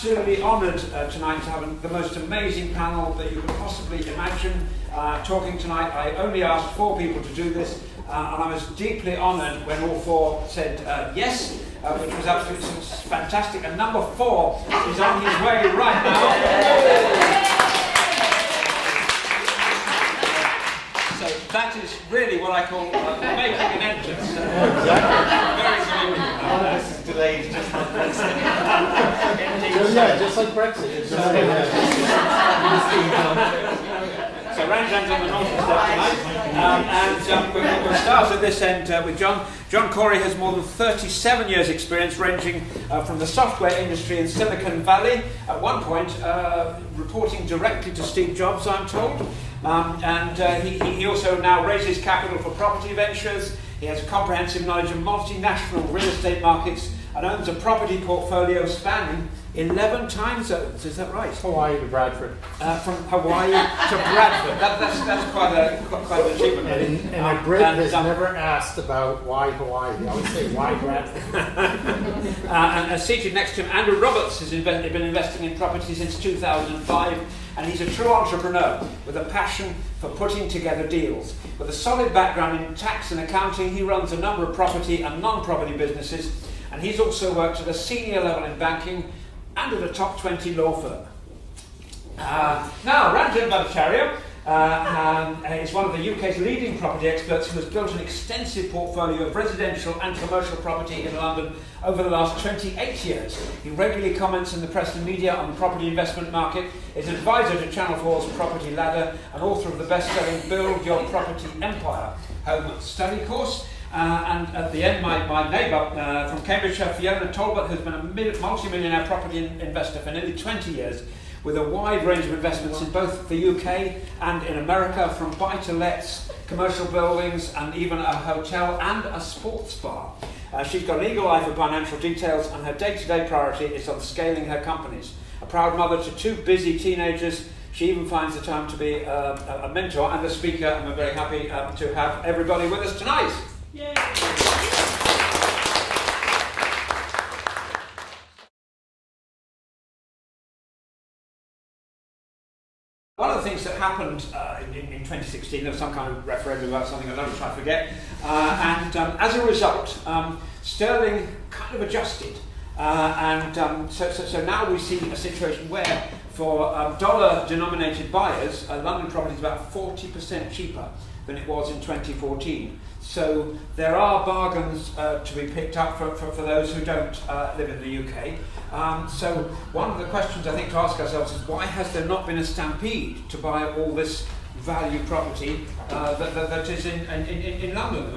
absolutely honoured tonight to have the most amazing panel that you could possibly imagine talking tonight. I only asked 4 people to do this, and I was deeply honoured when all 4 said yes, which was absolutely fantastic. And number 4 is on his way right now. So that is really what I call making an entrance. Very good. One of us is delayed just like Brexit. Just like Brexit. So Ranjan's on the northern step tonight, we'll start at this end with John. John Corey has more than 37 years' experience, ranging from the software industry in Silicon Valley, at one point reporting directly to Steve Jobs, I'm told. He also now raises capital for property ventures. He has a comprehensive knowledge of multinational real estate markets and owns a property portfolio spanning 11 time zones. Is that right? Hawaii to Bradford. From Hawaii to Bradford. That's quite an achievement. And a Brit has never asked about why Hawaii. They always say, why Bradford? And seated next to him, Andrew Roberts has been investing in property since 2005. And he's a true entrepreneur with a passion for putting together deals. With a solid background in tax and accounting, he runs a number of property and non-property businesses, and he's also worked at a senior level in banking and at a top 20 law firm. Now, Ranjan Bhattacharya is one of the UK's leading property experts who has built an extensive portfolio of residential and commercial property in London over the last 28 years. He regularly comments in the press and media on the property investment market, is an advisor to Channel 4's Property Ladder, and author of the best-selling Build Your Property Empire home study course. And at the end, my neighbour from Cambridgeshire, Fiona Talbot, who's been a multi-millionaire property investor for nearly 20 years, with a wide range of investments in both the UK and in America, from buy-to-lets, commercial buildings, and even a hotel and a sports bar. She's got an eagle eye for financial details, and her day-to-day priority is on scaling her companies. A proud mother to 2 busy teenagers, she even finds the time to be a mentor and a speaker, and we're very happy to have everybody with us tonight. Yay! One of the things that happened in 2016, there was some kind of referendum about something I don't try to forget, and as a result, sterling kind of adjusted, so now we see a situation where for dollar-denominated buyers, London property is about 40% cheaper than it was in 2014. So there are bargains to be picked up for those who don't live in the UK. So one of the questions I think to ask ourselves is, why has there not been a stampede to buy all this value property that is in London?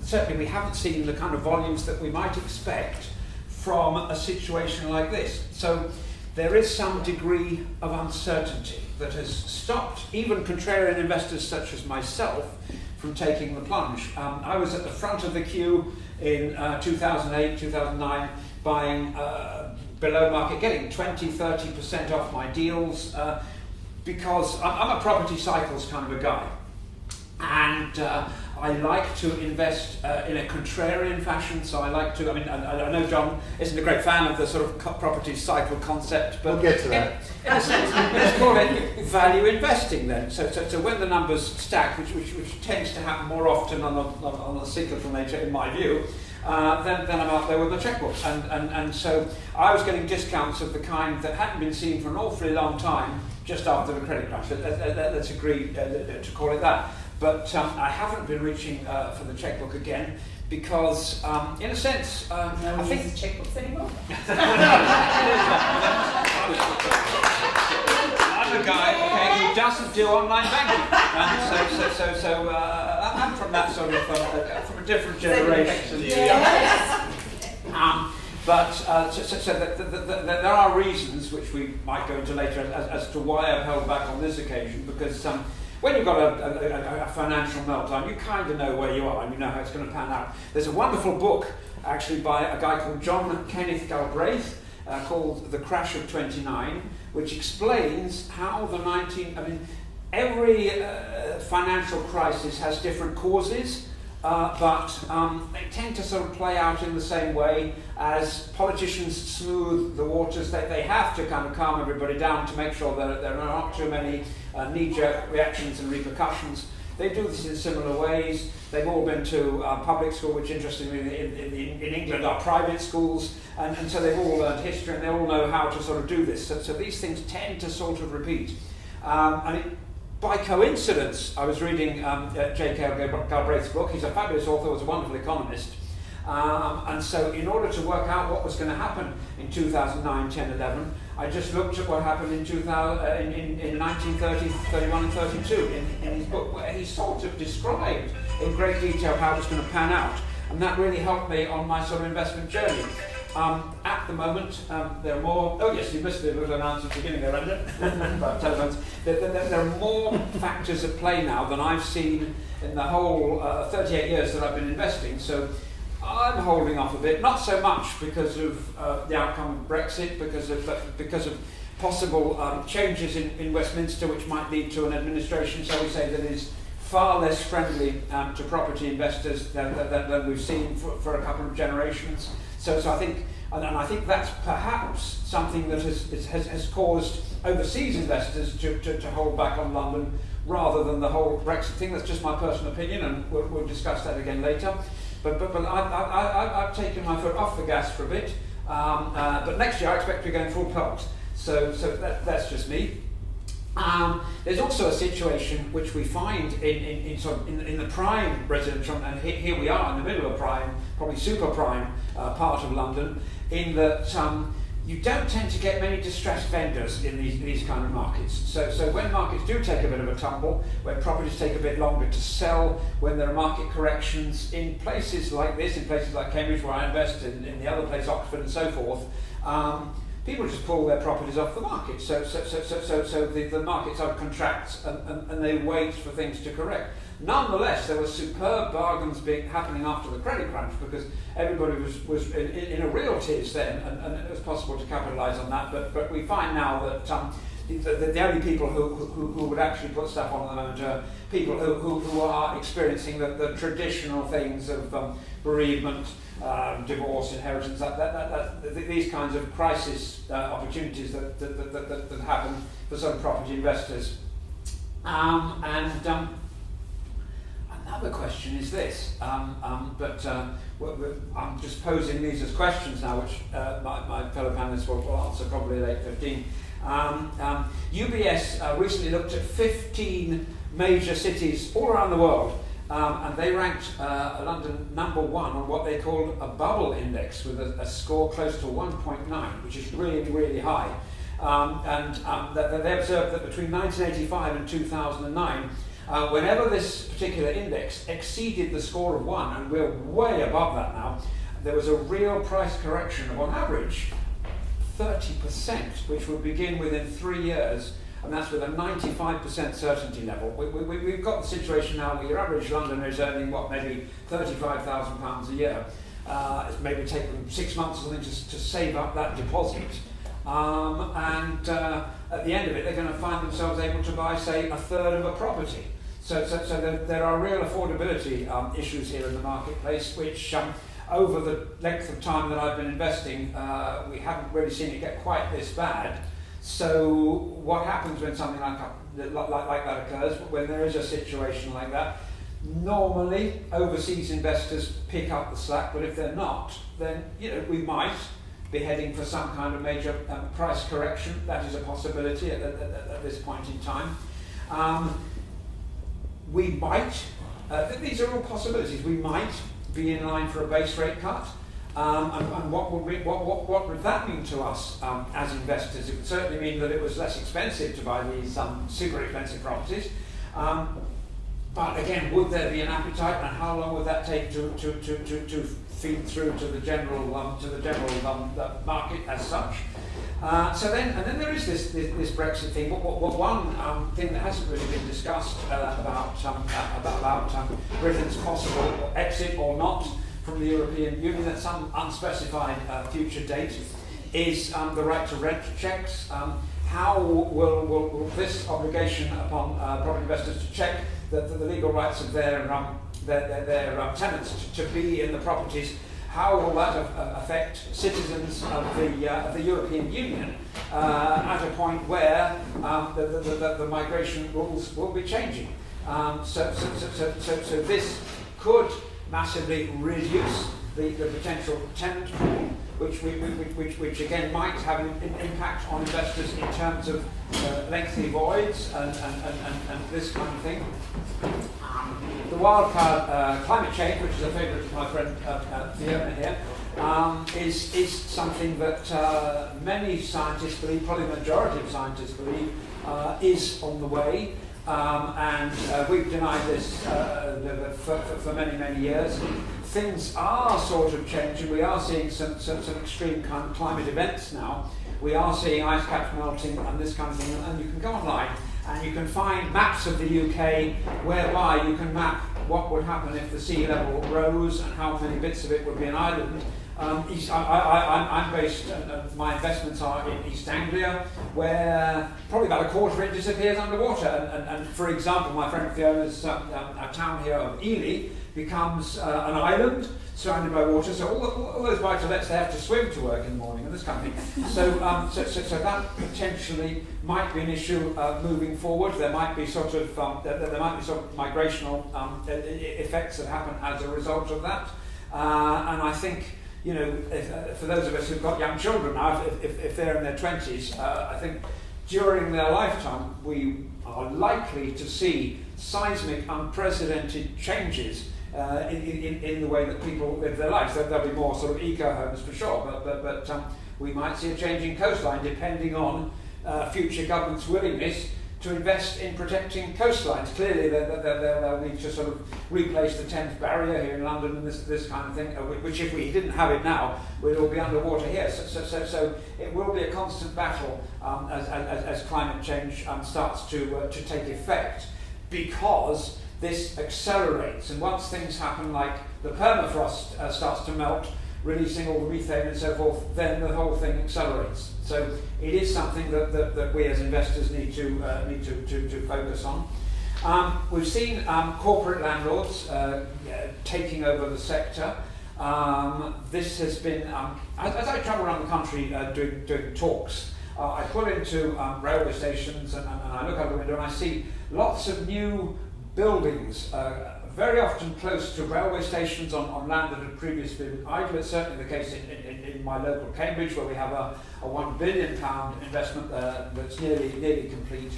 Certainly we haven't seen the kind of volumes that we might expect from a situation like this. So there is some degree of uncertainty that has stopped even contrarian investors such as myself from taking the plunge. I was at the front of the queue in 2008, 2009, buying below market, getting 20-30% off my deals, because I'm a property cycles kind of a guy. And I like to invest in a contrarian fashion, so I like to, I know John isn't a great fan of the sort of property cycle concept, but we'll get to that. In a sense, let's call it value investing then. So when the numbers stack, which tends to happen more often on the cyclical nature, in my view, then I'm out there with my checkbook. And so I was getting discounts of the kind that hadn't been seen for an awfully long time, just after the credit crash. Let's agree to call it that. But I haven't been reaching for the checkbook again because, in a sense, I think checkbooks anymore. I'm a guy who doesn't do online banking, and so I'm from that sort of from a different generation. But there are reasons which we might go into later as to why I've held back on this occasion, because when you've got a financial meltdown, you kind of know where you are and you know how it's going to pan out. There's a wonderful book, actually, by a guy called John Kenneth Galbraith, called The Crash of 29, which explains how every financial crisis has different causes, but they tend to sort of play out in the same way as politicians smooth the waters. They have to kind of calm everybody down to make sure that there are not too many knee-jerk reactions and repercussions. They do this in similar ways. They've all been to public school, which interestingly in England are private schools, and so they've all learned history and they all know how to sort of do this. So these things tend to sort of repeat. By coincidence, I was reading J.K. Galbraith's book. He's a fabulous author, was a wonderful economist. And so in order to work out what was going to happen in 2009, 10, 11, I just looked at what happened in 1930, 31 and 32 in his book, where he sort of described in great detail how it was going to pan out. And that really helped me on my sort of investment journey. At the moment, there are more... Oh yes, you missed the little announcement at the beginning there, Brendan, about telephones. There are more factors at play now than I've seen in the whole 38 years that I've been investing. So I'm holding off a bit, not so much because of the outcome of Brexit, because of possible changes in Westminster, which might lead to an administration, shall we say, that is far less friendly to property investors than we've seen for a couple of generations. So I think, and I think that's perhaps something that has caused overseas investors to hold back on London rather than the whole Brexit thing. That's just my personal opinion, and we'll discuss that again later. But I've taken my foot off the gas for a bit. But next year I expect to be going full pelt. So that's just me. There's also a situation which we find in the prime residential, and here we are in the middle of prime, probably super prime part of London, in that you don't tend to get many distressed vendors in these kind of markets. So when markets do take a bit of a tumble, when properties take a bit longer to sell, when there are market corrections in places like this, in places like Cambridge where I invest, in the other place, Oxford and so forth, people just pull their properties off the market. So the market sort of contracts and they wait for things to correct. Nonetheless, there were superb bargains happening after the credit crunch because everybody was in a real tears then, and it was possible to capitalise on that. But we find now that the only people who would actually put stuff on at the moment are people who are experiencing the traditional things of bereavement, divorce, inheritance, these kinds of crisis opportunities that happen for some property investors. Another question is this, I'm just posing these as questions now, which my fellow panelists will answer probably at 8:15. UBS recently looked at 15 major cities all around the world, and they ranked London number 1 on what they called a bubble index with a score close to 1.9, which is really, really high. They observed that between 1985 and 2009, whenever this particular index exceeded the score of 1, and we're way above that now, there was a real price correction of, on average, 30%, which would begin within 3 years, and that's with a 95% certainty level. We've got the situation now where your average Londoner is earning, maybe £35,000 a year. It's maybe taken them 6 months or something to save up that deposit. At the end of it, they're going to find themselves able to buy, say, a third of a property. So there are real affordability issues here in the marketplace, which over the length of time that I've been investing, we haven't really seen it get quite this bad. So what happens when something like that occurs, when there is a situation like that? Normally, overseas investors pick up the slack, but if they're not, then we might be heading for some kind of major price correction. That is a possibility at this point in time. We might, these are all possibilities, we might be in line for a base rate cut. And what would that mean to us as investors? It would certainly mean that it was less expensive to buy these super expensive properties. But again, would there be an appetite, and how long would that take to feed through to the general market as such? And then there is this Brexit thing. One thing that hasn't really been discussed about Britain's possible exit or not from the European Union at some unspecified future date is the right to rent checks. How will this obligation upon property investors to check the legal rights of their tenants to be in the properties, how will that affect citizens of the European Union at a point where the migration rules will be changing? So this could massively reduce the potential tenant pool, which again might have an impact on investors in terms of lengthy voids and this kind of thing. The wildcard climate change, which is a favourite of my friend Fiona here, is something that many scientists believe, probably the majority of scientists believe, is on the way. And we've denied this for many, many years. Things are sort of changing. We are seeing some extreme kind of climate events now. We are seeing ice caps melting and this kind of thing. And you can go online and you can find maps of the UK whereby you can map what would happen if the sea level rose and how many bits of it would be an island. I'm based, my investments are in East Anglia, where probably about a quarter of it disappears underwater. And for example, my friend Fiona's a town here of Ely becomes an island surrounded by water. So all those buy-to-lets, they have to swim to work in the morning and this kind of thing. So that potentially might be an issue moving forward. There might be sort of migrational effects that happen as a result of that. And I think, you know, for those of us who've got young children now, if they're in their 20s, I think during their lifetime we are likely to see seismic, unprecedented changes in the way that people live their lives. There'll be more sort of eco-homes for sure, but we might see a changing coastline depending on future governments' willingness to invest in protecting coastlines. Clearly, they'll need to sort of replace the Thames barrier here in London and this kind of thing, which if we didn't have it now, we'd all be underwater here. So it will be a constant battle as climate change starts to take effect, because this accelerates. And once things happen like the permafrost starts to melt, releasing all the methane and so forth, then the whole thing accelerates. So it is something that we as investors need to focus on. We've seen corporate landlords taking over the sector. This has been, as I travel around the country doing talks, I pull into railway stations and I look out the window and I see lots of new buildings, very often close to railway stations on land that had previously been idle. It's certainly the case in my local Cambridge, where we have a £1 billion investment that's nearly complete.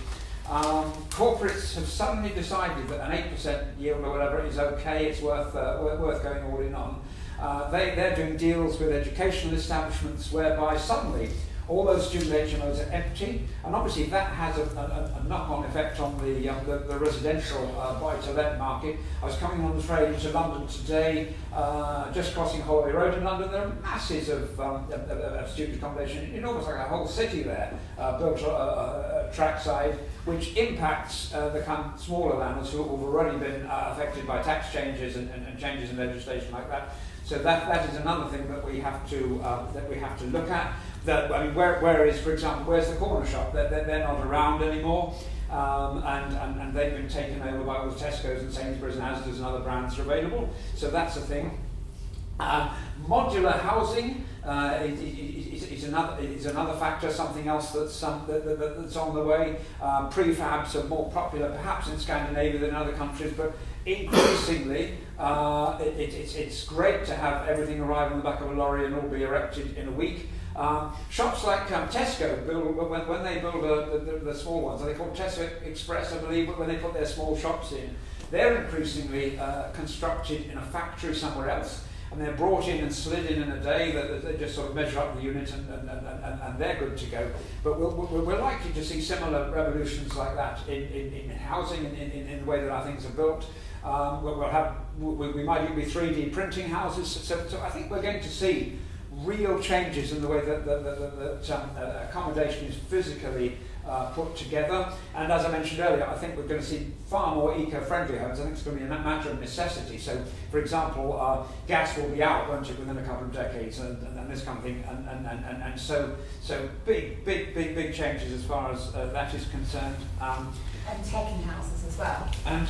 Corporates have suddenly decided that an 8% yield or whatever is okay, it's worth going all in on. They're doing deals with educational establishments whereby suddenly all those student HMOs are empty, and obviously that has a knock-on effect on the residential buy-to-let market. I was coming on the train to London today, just crossing Holloway Road in London. There are masses of student accommodation, in almost like a whole city there, built trackside, which impacts the kind of smaller landlords who have already been affected by tax changes and changes in legislation like that. So that is another thing that we have to look at. I mean, where is, for example, where's the corner shop? They're not around anymore, and they've been taken over by all the Tesco's and Sainsbury's and Asda's and other brands are available. So that's a thing. Modular housing is another factor, something else that's on the way. Prefabs are more popular, perhaps in Scandinavia than in other countries, but increasingly it's great to have everything arrive on the back of a lorry and all be erected in a week. Shops like Tesco when they build the small ones, they call Tesco Express, I believe, when they put their small shops in, they're increasingly constructed in a factory somewhere else, and they're brought in and slid in a day. That they just sort of measure up the unit and they're good to go. But we're likely to see similar revolutions like that in housing, in the way that our things are built. We might even be 3D printing houses. So I think we're going to see real changes in the way that accommodation is physically put together. And as I mentioned earlier, I think we're going to see far more eco-friendly homes. I think it's going to be a matter of necessity. So, for example, gas will be out, won't it, within a couple of decades, and this kind of thing. And so big changes as far as that is concerned. And taking houses as well. And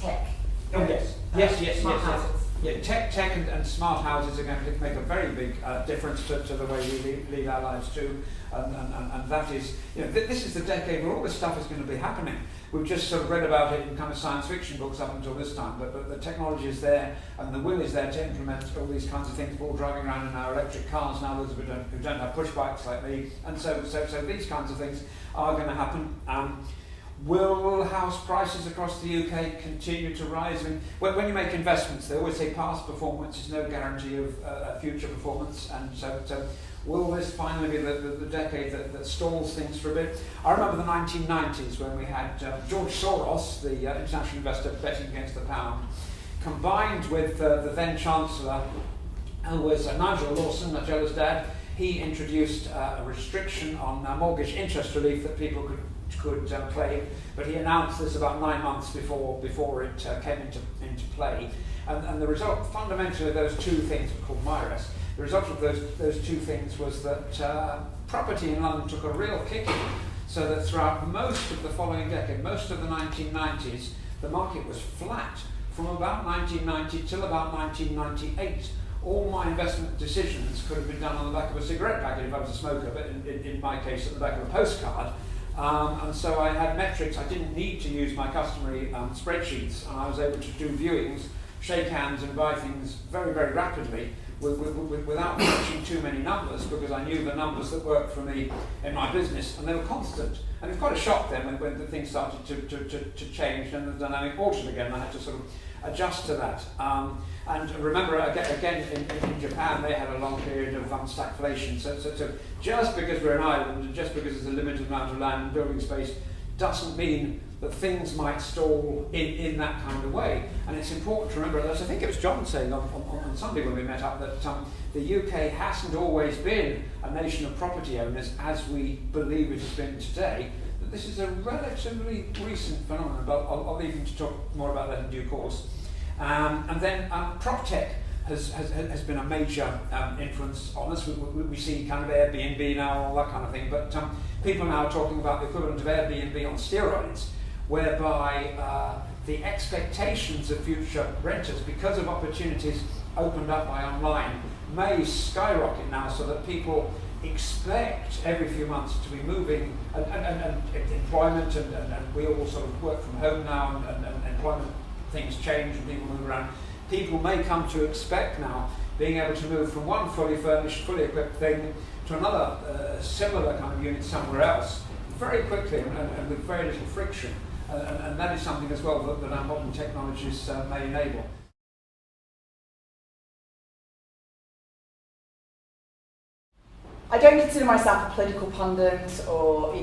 tech. Oh yes, smart houses. Yeah, tech and smart houses are going to make a very big difference to the way we lead our lives too, and that is, this is the decade where all this stuff is going to be happening. We've just sort of read about it in kind of science fiction books up until this time, but the technology is there and the will is there to implement all these kinds of things. We're all driving around in our electric cars now, those who don't have push bikes like me, and so these kinds of things are going to happen. Will house prices across the UK continue to rise? I mean, when you make investments, they always say past performance is no guarantee of future performance, and so will this finally be the decade that stalls things for a bit? I remember the 1990s when we had George Soros, the international investor, betting against the pound, combined with the then Chancellor, who was Nigel Lawson, Nigella's dad. He introduced a restriction on mortgage interest relief that people could claim, but he announced this about 9 months before it came into play. And the result, fundamentally, of those two things were called MIRES. The result of those two things was that property in London took a real kicking, so that throughout most of the following decade, most of the 1990s, the market was flat. From about 1990 till about 1998, all my investment decisions could have been done on the back of a cigarette packet if I was a smoker, but in my case, at the back of a postcard. And so I had metrics. I didn't need to use my customary spreadsheets, and I was able to do viewings, shake hands and buy things very, very rapidly without watching too many numbers, because I knew the numbers that worked for me in my business, and they were constant. And it was quite a shock then when the things started to change and the dynamic altered again. I had to sort of adjust to that. And remember, again in Japan, they had a long period of stagflation. So just because we're an island, and just because there's a limited amount of land and building space, doesn't mean that things might stall in that kind of way. And it's important to remember, as I think it was John saying on Sunday when we met up, that the UK hasn't always been a nation of property owners as we believe it has been today. That this is a relatively recent phenomenon, but I'll leave you to talk more about that in due course. And then prop tech has been a major influence on us. We see kind of Airbnb now, all that kind of thing, but people now are talking about the equivalent of Airbnb on steroids, whereby the expectations of future renters, because of opportunities opened up by online, may skyrocket now, so that people expect every few months to be moving, and employment, and we all sort of work from home now, and employment things change and people move around. People may come to expect now being able to move from one fully furnished, fully equipped thing to another similar kind of unit somewhere else very quickly and with very little friction. And that is something as well that our modern technologies may enable. I don't consider myself a political pundit or,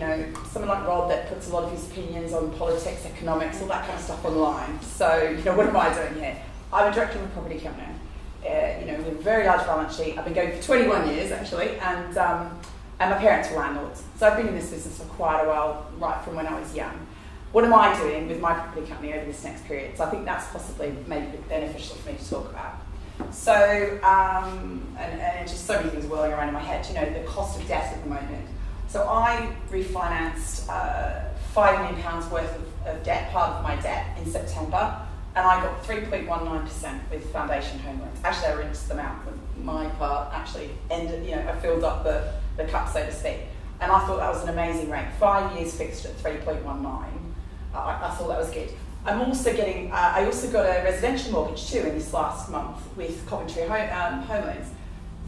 someone like Rob that puts a lot of his opinions on politics, economics, all that kind of stuff online. So, what am I doing here? I'm a director of a property company. We have a very large balance sheet. I've been going for 21 years, actually, and my parents were landlords. So I've been in this business for quite a while, right from when I was young. What am I doing with my property company over this next period? So I think that's possibly maybe beneficial for me to talk about. So, and just so many things whirling around in my head, the cost of debt at the moment. So I refinanced £5 million worth of debt, part of my debt, in September, and I got 3.19% with Foundation Home Loans. Actually, I rinsed them out. My part actually ended, I filled up the cup, so to speak. And I thought that was an amazing rate. 5 years fixed at 3.19. I thought that was good. I'm also getting, I also got a residential mortgage too in this last month with Coventry Home Loans.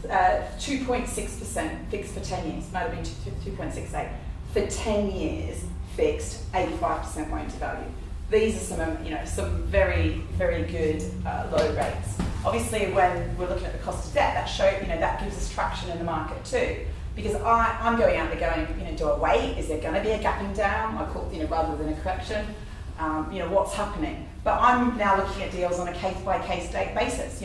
2.6% fixed for 10 years, might have been 2.68. For 10 years fixed, 85% loan to value. These are some very, very good low rates. Obviously, when we're looking at the cost of debt, that gives us traction in the market too. Because I'm going out there going, do I wait? Is there going to be a gapping down? I call rather than a correction. What's happening? But I'm now looking at deals on a case-by-case basis.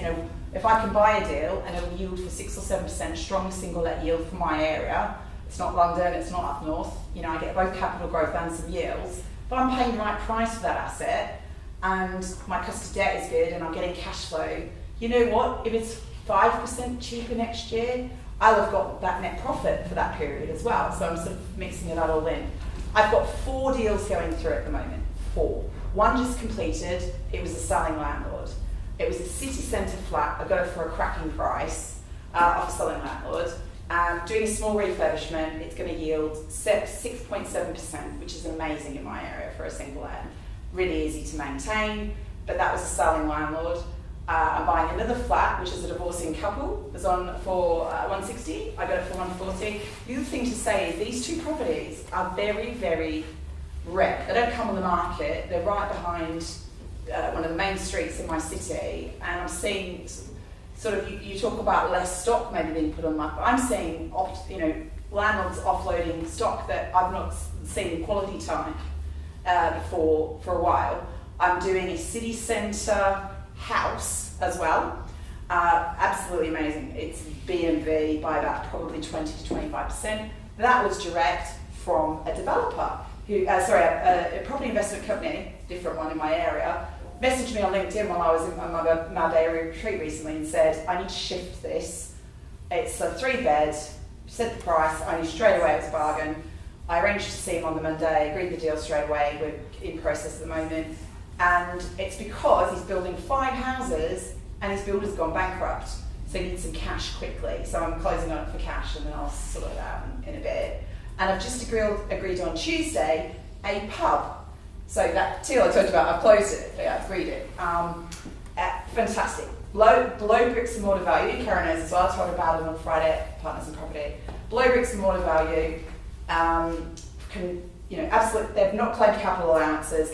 If I can buy a deal and it'll yield for 6 or 7% strong single-let yield for my area, it's not London, it's not up north. I get both capital growth and some yields. But I'm paying the right price for that asset, and my cost of debt is good, and I'm getting cash flow. You know what? If it's 5% cheaper next year, I'll have got that net profit for that period as well. So I'm sort of mixing it all in. I've got 4 deals going through at the moment. 4. One just completed, it was a selling landlord. It was a city centre flat, I got it for a cracking price off a selling landlord. Doing a small refurbishment, it's going to yield 6.7%, which is amazing in my area for a single land. Really easy to maintain, but that was a selling landlord. I'm buying another flat, which is a divorcing couple. It was on for 160. I got it for 140. The other thing to say is these two properties are very, very rare. They don't come on the market. They're right behind one of the main streets in my city, and I'm seeing sort of you talk about less stock maybe being put on the market. I'm seeing landlords offloading stock that I've not seen in quality time before for a while. I'm doing a city centre house as well. Absolutely amazing. It's B&V by about probably 20 to 25%. That was direct from a developer who, a property investment company, different one in my area, messaged me on LinkedIn while I was in my Madeira retreat recently and said, I need to shift this. It's a 3-bed, said the price, I knew straight away it was a bargain. I arranged to see him on the Monday, agreed the deal straight away, we're in process at the moment. And it's because he's building 5 houses and his builder's gone bankrupt. So he needs some cash quickly. So I'm closing on it for cash and then I'll sort it out in a bit. And I've just agreed on Tuesday a pub. So that deal I talked about, I've closed it, I've agreed it. Fantastic. Below bricks and mortar value, Karen knows as well, I told her about it on Friday at Partners in Property. Below bricks and mortar value, absolutely, they've not claimed capital allowances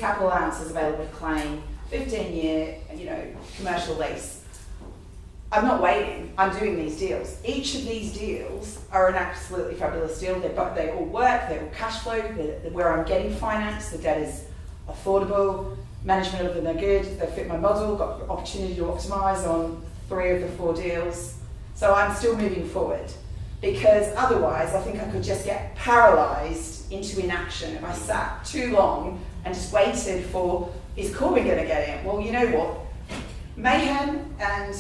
available to claim, 15-year, commercial lease. I'm not waiting, I'm doing these deals. Each of these deals are an absolutely fabulous deal. They all work, they all cash flow, where I'm getting finance, the debt is affordable, management of them are good, they fit my model, got opportunity to optimise on 3 of the 4 deals. So I'm still moving forward because otherwise I think I could just get paralysed into inaction if I sat too long and just waited for, is Corbyn going to get in? Well, you know what? Mayhem and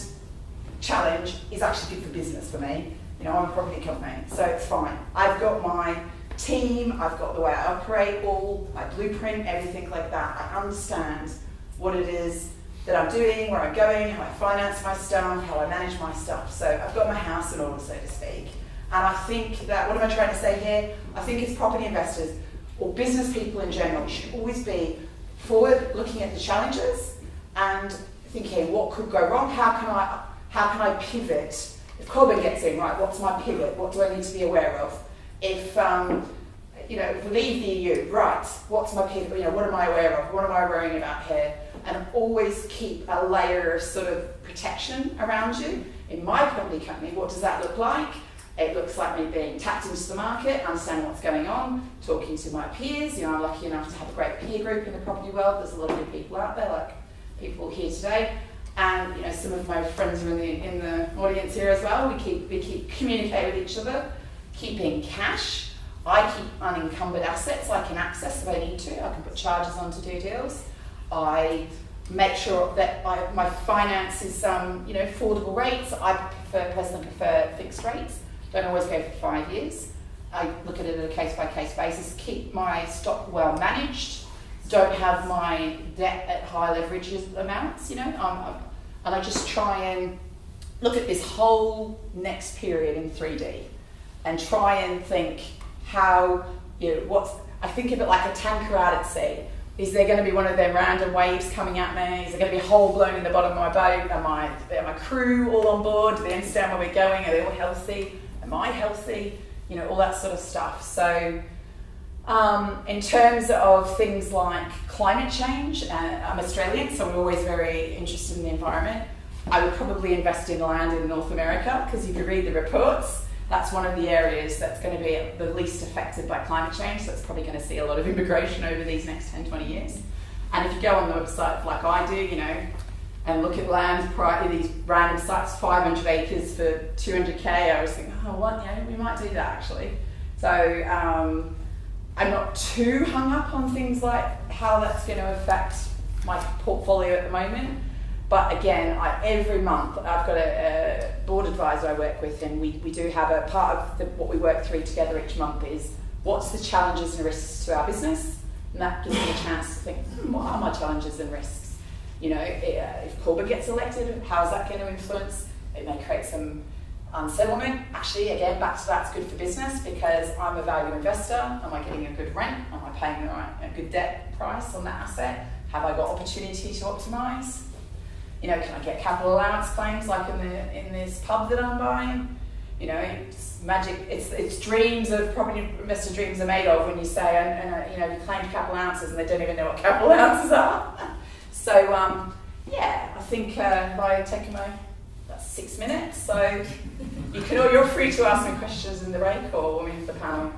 challenge is actually good for business for me. I'm a property company, so it's fine. I've got my team, I've got the way I operate, all my blueprint, everything like that. I understand what it is that I'm doing, where I'm going, how I finance my stuff, how I manage my stuff. So I've got my house in order, so to speak. And I think that, what am I trying to say here? I think as property investors, or business people in general, should always be forward looking at the challenges and thinking, what could go wrong? How can I pivot? If Corbyn gets in, right, what's my pivot? What do I need to be aware of? If if we leave the EU, right, what's my pivot? What am I aware of? What am I worrying about here? And always keep a layer of sort of protection around you. In my property company, what does that look like? It looks like me being tapped into the market, understanding what's going on, talking to my peers. I'm lucky enough to have a great peer group in the property world. There's a lot of good people out there, like people here today. And some of my friends are in the audience here as well. We keep communicate with each other, keeping cash. I keep unencumbered assets I can access if I need to. I can put charges on to do deals. I make sure that my finance is affordable rates. I personally prefer fixed rates. Don't always go for 5 years. I look at it on a case-by-case basis. Keep my stock well managed. Don't have my debt at high leverage amounts, and I just try and look at this whole next period in 3D and try and think how, I think of it like a tanker out at sea. Is there going to be one of them random waves coming at me? Is there going to be a hole blown in the bottom of my boat? Are my crew all on board? Do they understand where we're going? Are they all healthy? Am I healthy? All that sort of stuff. So in terms of things like climate change, I'm Australian, so we're always very interested in the environment. I would probably invest in land in North America, because if you read the reports, that's one of the areas that's going to be the least affected by climate change, so it's probably going to see a lot of immigration over these next 10, 20 years. And if you go on the website like I do, and look at land, these random sites, 500 acres for 200k, I was thinking, we might do that actually. So I'm not too hung up on things like how that's going to affect my portfolio at the moment. But again, every month I've got a board advisor I work with, and we do have a part of what we work through together each month is what's the challenges and risks to our business, And that gives me a chance to think, what are my challenges and risks? You know, if Corbyn gets elected, how's that going to influence? It may create some unsettlement. Actually, again, back to that's good for business because I'm a value investor. Am I getting a good rent? Am I paying a good debt price on that asset? Have I got opportunity to optimise? You know, can I get capital allowance claims like in this pub that I'm buying? You know, it's magic. It's dreams of property investor dreams are made of when you say, you know, you claim capital allowances and they don't even know what capital allowances are. So yeah, I think by taking that's 6 minutes. So you're free to ask me questions in the break or in the panel.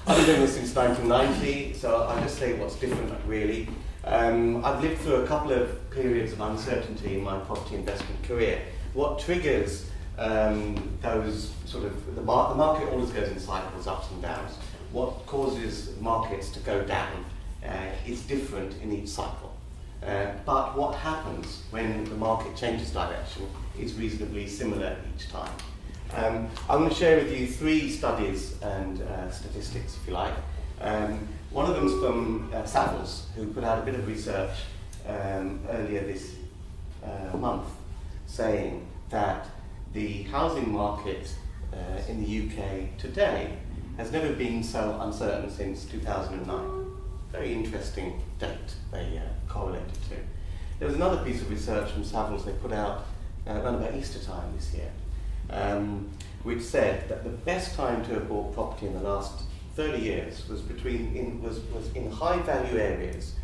I've been doing this since 1990, so I'll just say what's different really. I've lived through a couple of periods of uncertainty in my property investment career. What triggers those sort of, the market always goes in cycles, ups and downs. What causes markets to go down is different in each cycle. But what happens when the market changes direction is reasonably similar each time. I'm going to share with you 3 studies and statistics, if you like. One of them is from Savills, who put out a bit of research earlier this month, saying that the housing market in the UK today has never been so uncertain since 2009. Very interesting date they correlated to. There was another piece of research from Savills they put out around about Easter time this year, which said that the best time to have bought property in the last 30 years was in high value areas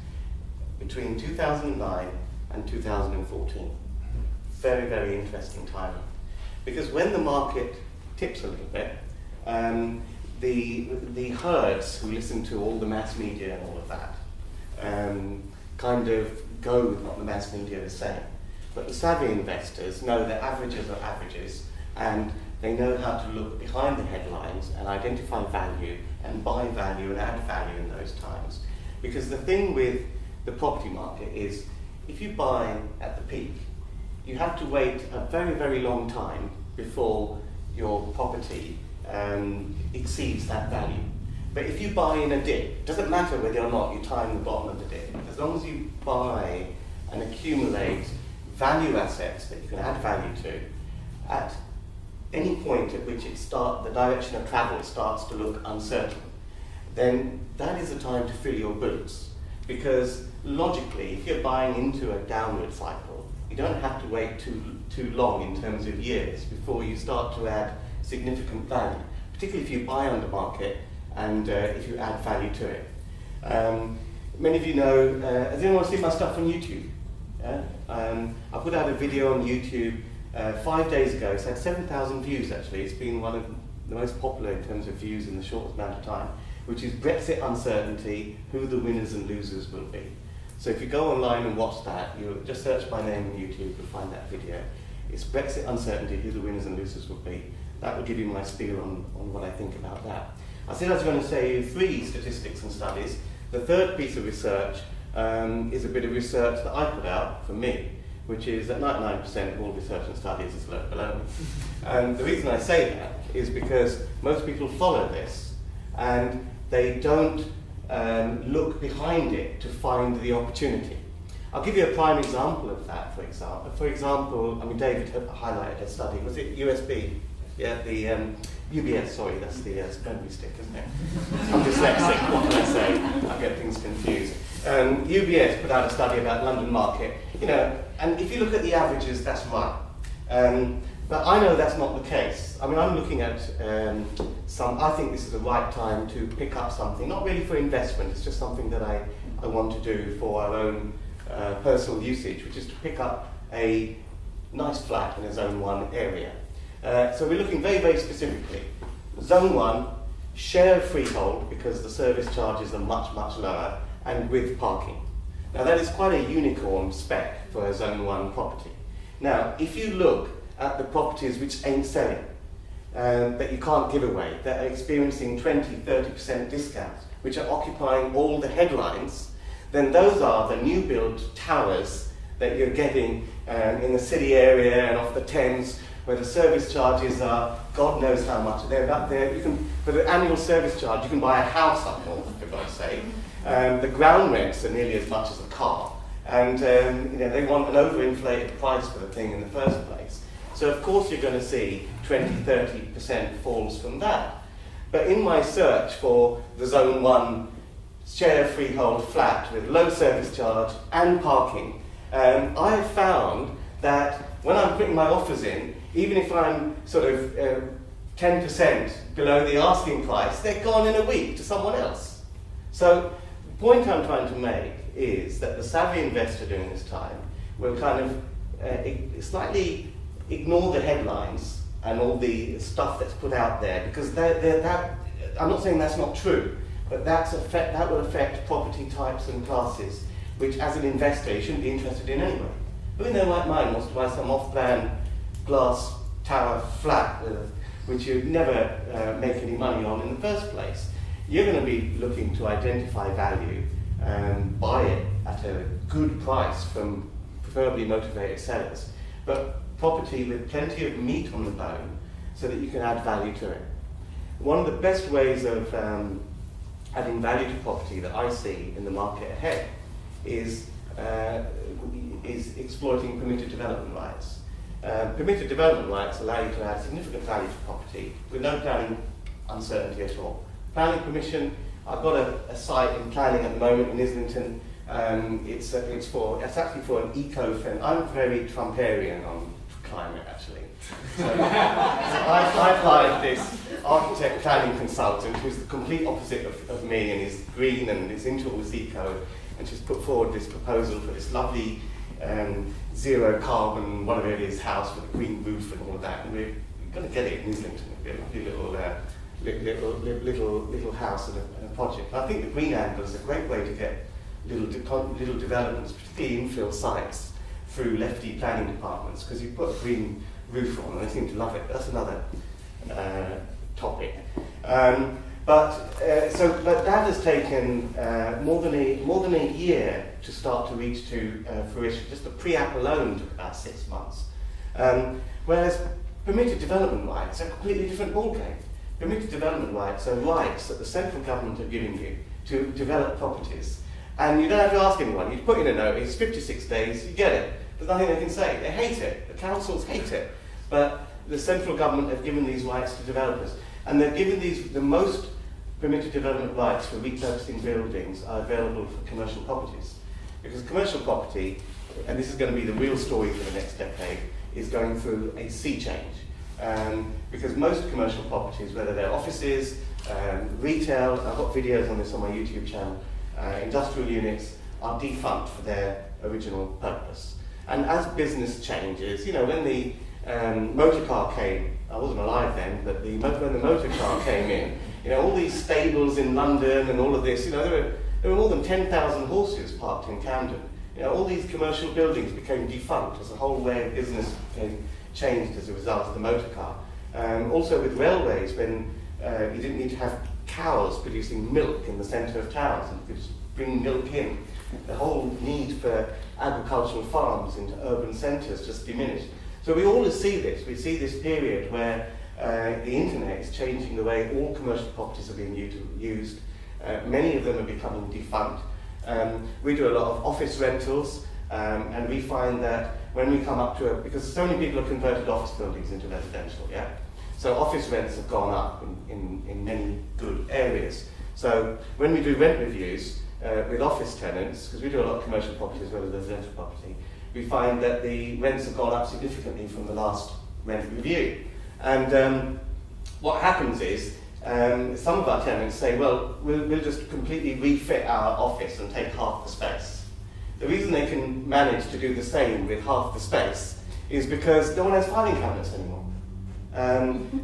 between 2009 and 2014. Very, very interesting time. Because when the market tips a little bit, the herds who listen to all the mass media and all of that kind of go with what the mass media is saying. But the savvy investors know that averages are averages, and they know how to look behind the headlines and identify value and buy value and add value in those times. Because the thing with the property market is, if you buy at the peak, you have to wait a very, very long time before your property exceeds that value. But if you buy in a dip, it doesn't matter whether or not you time the bottom of the dip. As long as you buy and accumulate value assets that you can add value to, at any point at which the direction of travel starts to look uncertain, then that is the time to fill your boots. Because logically, if you're buying into a downward cycle, you don't have to wait too long in terms of years before you start to add significant value, particularly if you buy under market and if you add value to it. Many of you know, has anyone seen my stuff on YouTube? Yeah? I put out a video on YouTube 5 days ago. It's had 7,000 views actually. It's been one of the most popular in terms of views in the shortest amount of time, which is Brexit uncertainty, who the winners and losers will be. So if you go online and watch that, you just search my name on YouTube, you'll find that video. It's Brexit uncertainty, who the winners and losers will be. That will give you my spiel on what I think about that. I said I was going to say 3 statistics and studies. The third piece of research is a bit of research that I put out for me, which is that 99% of all research and studies is below me. And the reason I say that is because most people follow this and they don't look behind it to find the opportunity. I'll give you a prime example of that, for example, I mean, David highlighted a study, was it USB? Yeah, the UBS, sorry, that's the memory stick, isn't it? I'm dyslexic, what can I say? I get things confused. UBS put out a study about London market, you know, and if you look at the averages, that's right. But I know that's not the case. I mean, I'm looking at I think this is the right time to pick up something, not really for investment, it's just something that I want to do for our own personal usage, which is to pick up a nice flat in a Zone 1 area. So we're looking very, very specifically. Zone 1, share freehold because the service charges are much, much lower, and with parking. Now that is quite a unicorn spec for a Zone 1 property. Now, if you look at the properties which ain't selling, that you can't give away, that are experiencing 20-30% discounts, which are occupying all the headlines, then those are the new build towers that you're getting in the city area and off the Thames, where the service charges are God knows how much. They're about there. You can, for the annual service charge, you can buy a house up north, for God's sake. The ground rents are nearly as much as a car, and they want an overinflated price for the thing in the first place. So of course you're going to see 20-30% falls from that. But in my search for the Zone 1 share freehold flat with low service charge and parking, I have found that when I'm putting my offers in, even if I'm sort of 10% below the asking price, they're gone in a week to someone else. So the point I'm trying to make is that the savvy investor during this time will kind of slightly ignore the headlines and all the stuff that's put out there, because I'm not saying that's not true, but that will affect property types and classes, which as an investor you shouldn't be interested in anyway. Who in their right mind wants to buy some off-plan glass tower flat which you'd never make any money on in the first place? You're going to be looking to identify value and buy it at a good price from preferably motivated sellers, but property with plenty of meat on the bone so that you can add value to it. One of the best ways of adding value to property that I see in the market ahead is exploiting permitted development rights. Permitted development rights allow you to add significant value to property with no planning uncertainty at all. Planning permission, I've got a site in planning at the moment in Islington. It's actually for an eco-friendly. I'm very Trumparian on climate, actually. So I've hired this architect planning consultant who's the complete opposite of me, and is green and is into all this eco, and she's put forward this proposal for this lovely zero carbon, whatever it is, house with a green roof and all of that, and we're going to get it in Islington. It'll be a little house and a project. And I think the green angle is a great way to get little developments, particularly infill sites, through lefty planning departments, because you put a green roof on and they seem to love it. That's another topic. But that has taken more than a year to start to reach to fruition. Just the pre-app alone took about 6 months. Whereas permitted development rights are a completely different ballgame. Permitted development rights are rights that the central government are giving you to develop properties. And you don't have to ask anyone. You put in a notice, 56 days, you get it. There's nothing they can say. They hate it. The councils hate it. But the central government have given these rights to developers. And they've given the most permitted development rights for repurposing buildings are available for commercial properties. Because commercial property, and this is going to be the real story for the next decade, is going through a sea change. Because most commercial properties, whether they're offices, retail, I've got videos on this on my YouTube channel, industrial units are defunct for their original purpose. And as business changes, when the motor car came, I wasn't alive then, but when the motor car came in, all these stables in London and all of this, there were more than 10,000 horses parked in Camden. All these commercial buildings became defunct as the whole way of business became changed as a result of the motor car. Also with railways, when you didn't need to have cows producing milk in the centre of towns, and you could just bring milk in, the whole need for agricultural farms into urban centres just diminished. So we always see this. We see this period where the internet is changing the way all commercial properties are being used. Many of them are becoming defunct. We do a lot of office rentals, and we find that when we come up to because so many people have converted office buildings into residential, yeah? So office rents have gone up in many good areas. So when we do rent reviews with office tenants, because we do a lot of commercial property as well as residential property, we find that the rents have gone up significantly from the last rent review. And what happens is, some of our tenants say, well, we'll just completely refit our office and take half the space. The reason they can manage to do the same with half the space is because no one has filing cabinets anymore.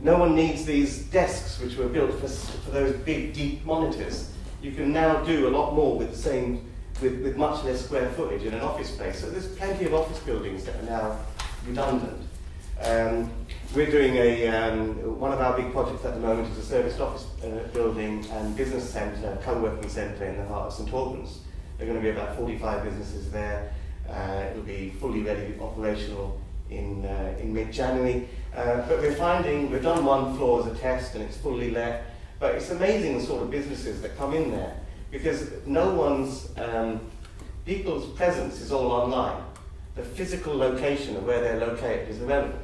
No one needs these desks which were built for those big, deep monitors. You can now do a lot more with the same, with much less square footage in an office space. So there's plenty of office buildings that are now redundant. We're doing one of our big projects at the moment is a serviced office building and business centre, co-working centre in the heart of St Albans. There are going to be about 45 businesses there. It'll be fully ready, operational in mid-January. But we're finding, we've done one floor as a test and it's fully let, but it's amazing the sort of businesses that come in there, because no one's, people's presence is all online. The physical location of where they're located is irrelevant.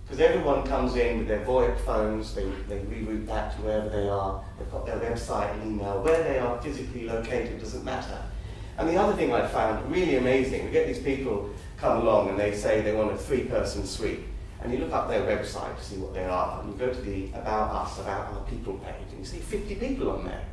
Because everyone comes in with their VoIP phones, they reroute back to wherever they are, they've got their website and email, where they are physically located doesn't matter. And the other thing I found really amazing, we get these people come along and they say they want a 3-person suite. And you look up their website to see what they are, and you go to the About Us, About Our People page, and you see 50 people on there.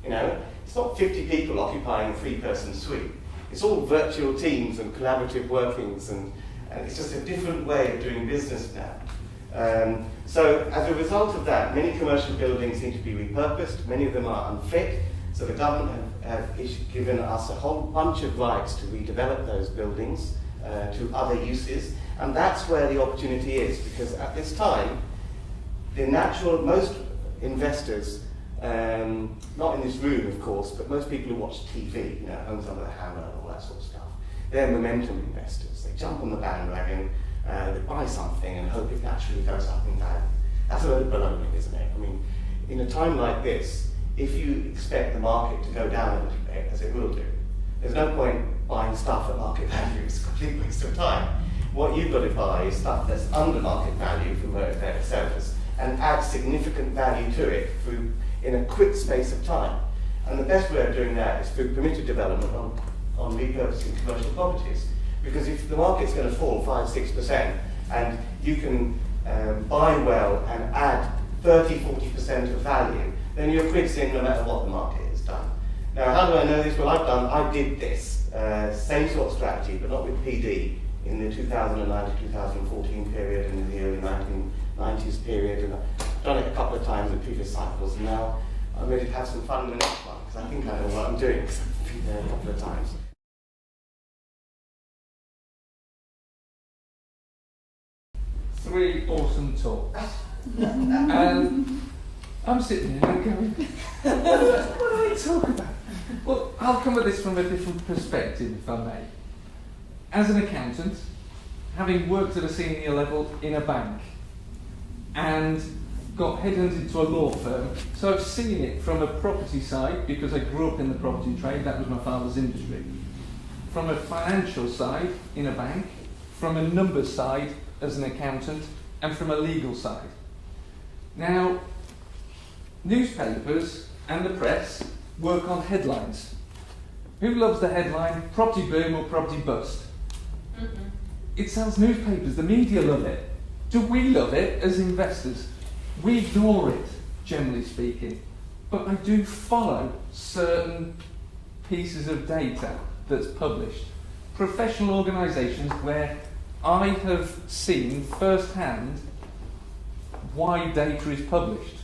You know, it's not 50 people occupying a 3-person suite. It's all virtual teams and collaborative workings, and it's just a different way of doing business now. So as a result of that, many commercial buildings need to be repurposed. Many of them are unfit. So the government have given us a whole bunch of rights to redevelop those buildings to other uses. And that's where the opportunity is, because at this time, most investors, not in this room of course, but most people who watch TV, you know, Homes Under the Hammer and all that sort of stuff, they're momentum investors. They jump on the bandwagon, they buy something and hope it naturally goes up in value. That's a load of baloney, isn't it? I mean, in a time like this, if you expect the market to go down a little bit, as it will do, there's no point buying stuff at market value. It's a complete waste of time. What you've got to buy is stuff that's under market value from where it's sellers and add significant value to it in a quick space of time. And the best way of doing that is through permitted development on repurposing commercial properties. Because if the market's going to fall 5-6% and you can buy well and add 30-40% of value, then you're quids in no matter what the market has done. Now, how do I know this? Well, I did this, same sort of strategy, but not with PD, in the 2009 to 2014 period and in the early 1990s period. And I've done it a couple of times in previous cycles, and now I'm ready to have some fun in the next one, because I think I know what I'm doing, because I've been there a couple of times. 3 awesome talks. And I'm sitting here and going, what do they talk about? Well, I'll come at this from a different perspective, if I may. As an accountant, having worked at a senior level in a bank and got headhunted to a law firm, so I've seen it from a property side, because I grew up in the property trade, that was my father's industry. From a financial side in a bank, from a numbers side as an accountant, and from a legal side. Now, newspapers and the press work on headlines. Who loves the headline, property boom or property bust? Mm-hmm. It sells newspapers, the media love it. Do we love it as investors? We ignore it, generally speaking. But I do follow certain pieces of data that's published. Professional organisations where I have seen firsthand why data is published.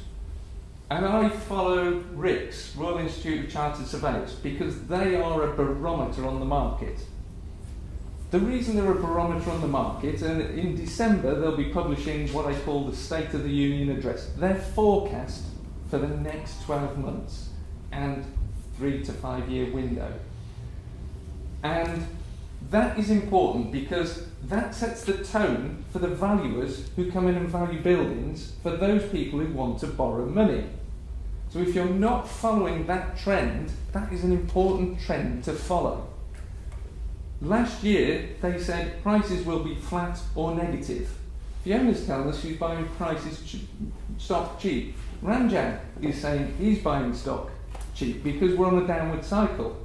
And I follow RICS, Royal Institute of Chartered Surveyors, because they are a barometer on the market. The reason they're a barometer on the market, and in December they'll be publishing what I call the State of the Union Address, their forecast for the next 12 months and 3 to 5 year window. And that is important because that sets the tone for the valuers who come in and value buildings for those people who want to borrow money. So if you're not following that trend, that is an important trend to follow. Last year, they said prices will be flat or negative. Fiona's telling us she's buying stock cheap. Ranjan is saying he's buying stock cheap because we're on a downward cycle.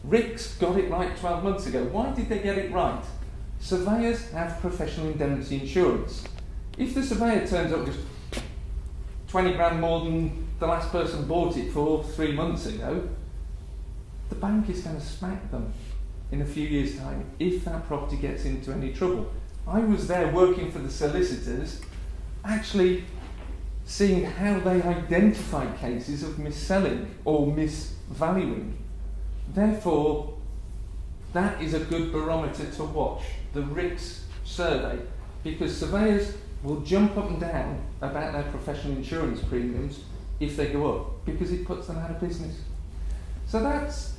RICS got it right 12 months ago. Why did they get it right? Surveyors have professional indemnity insurance. If the surveyor turns up just 20 grand more than the last person bought it for 3 months ago, the bank is going to smack them in a few years' time if that property gets into any trouble. I was there working for the solicitors, actually seeing how they identify cases of mis-selling or misvaluing. Therefore, that is a good barometer to watch, the RICS survey, because surveyors will jump up and down about their professional insurance premiums if they go up, because it puts them out of business. So that's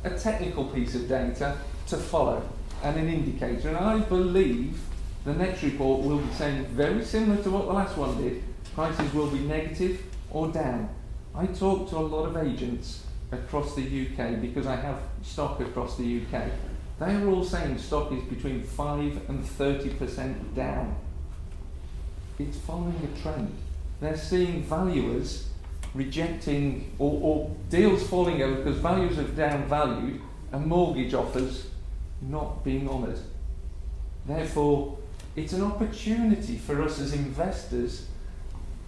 a technical piece of data to follow. and an indicator, and I believe the next report will be saying very similar to what the last one did. Prices will be negative or down. I talk to a lot of agents across the UK because I have stock across the UK. They are all saying stock is between 5 and 30% down. It's following a trend. They're seeing valuers rejecting or deals falling over because values have downvalued and mortgage offers not being honoured. Therefore, it's an opportunity for us as investors,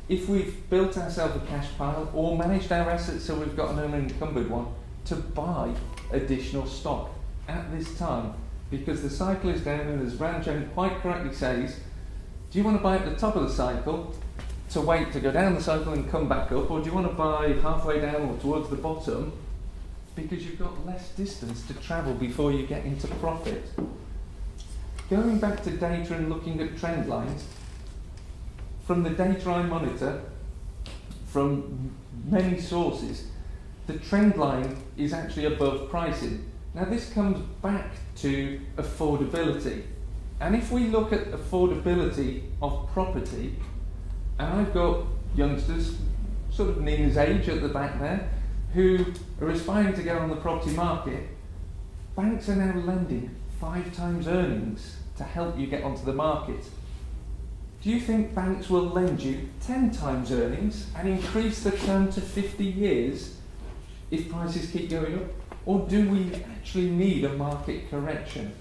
if we've built ourselves a cash pile or managed our assets so we've got an unencumbered one, to buy additional stock at this time, because the cycle is down, and as Ranjan quite correctly says, do you want to buy at the top of the cycle to wait to go down the cycle and come back up, or do you want to buy halfway down or towards the bottom because you've got less distance to travel before you get into profit? Going back to data and looking at trend lines, from the data I monitor, from many sources, the trend line is actually above pricing. Now this comes back to affordability. And if we look at affordability of property, and I've got youngsters, sort of Nina's age at the back there, who are aspiring to get on the property market, banks are now lending 5 times earnings to help you get onto the market. Do you think banks will lend you 10 times earnings and increase the term to 50 years if prices keep going up? Or do we actually need a market correction?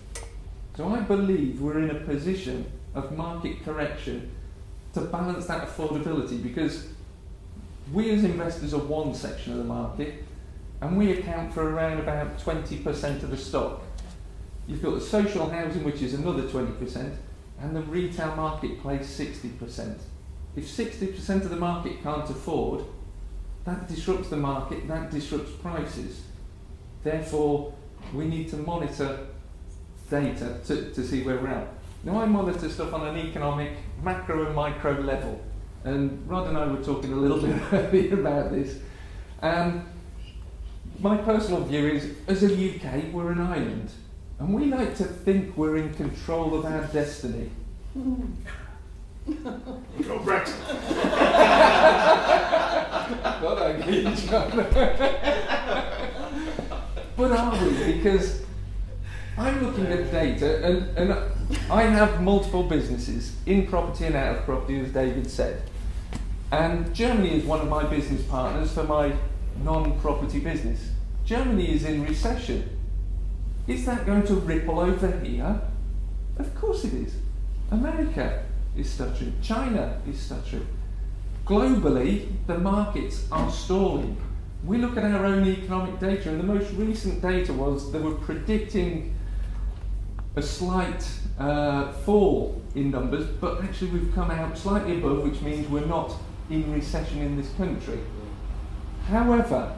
So I believe we're in a position of market correction to balance that affordability, because we as investors are one section of the market and we account for around about 20% of the stock. You've got the social housing, which is another 20%, and the retail marketplace 60%. If 60% of the market can't afford, that disrupts the market, that disrupts prices. Therefore, we need to monitor data to see where we're at. Now, I monitor stuff on an economic macro and micro level, and Rod and I were talking a little bit earlier about this. My personal view is, as a UK, we're an island, and we like to think we're in control of our destiny. Go Brexit. Well, I agree, John. But are we? Because I'm looking at data, and I have multiple businesses in property and out of property, as David said. And Germany is one of my business partners for my non-property business. Germany is in recession. Is that going to ripple over here? Of course it is. America is stuttering. China is stuttering. Globally, the markets are stalling. We look at our own economic data, and the most recent data was they were predicting a slight fall in numbers, but actually we've come out slightly above, which means we're not in recession in this country. However,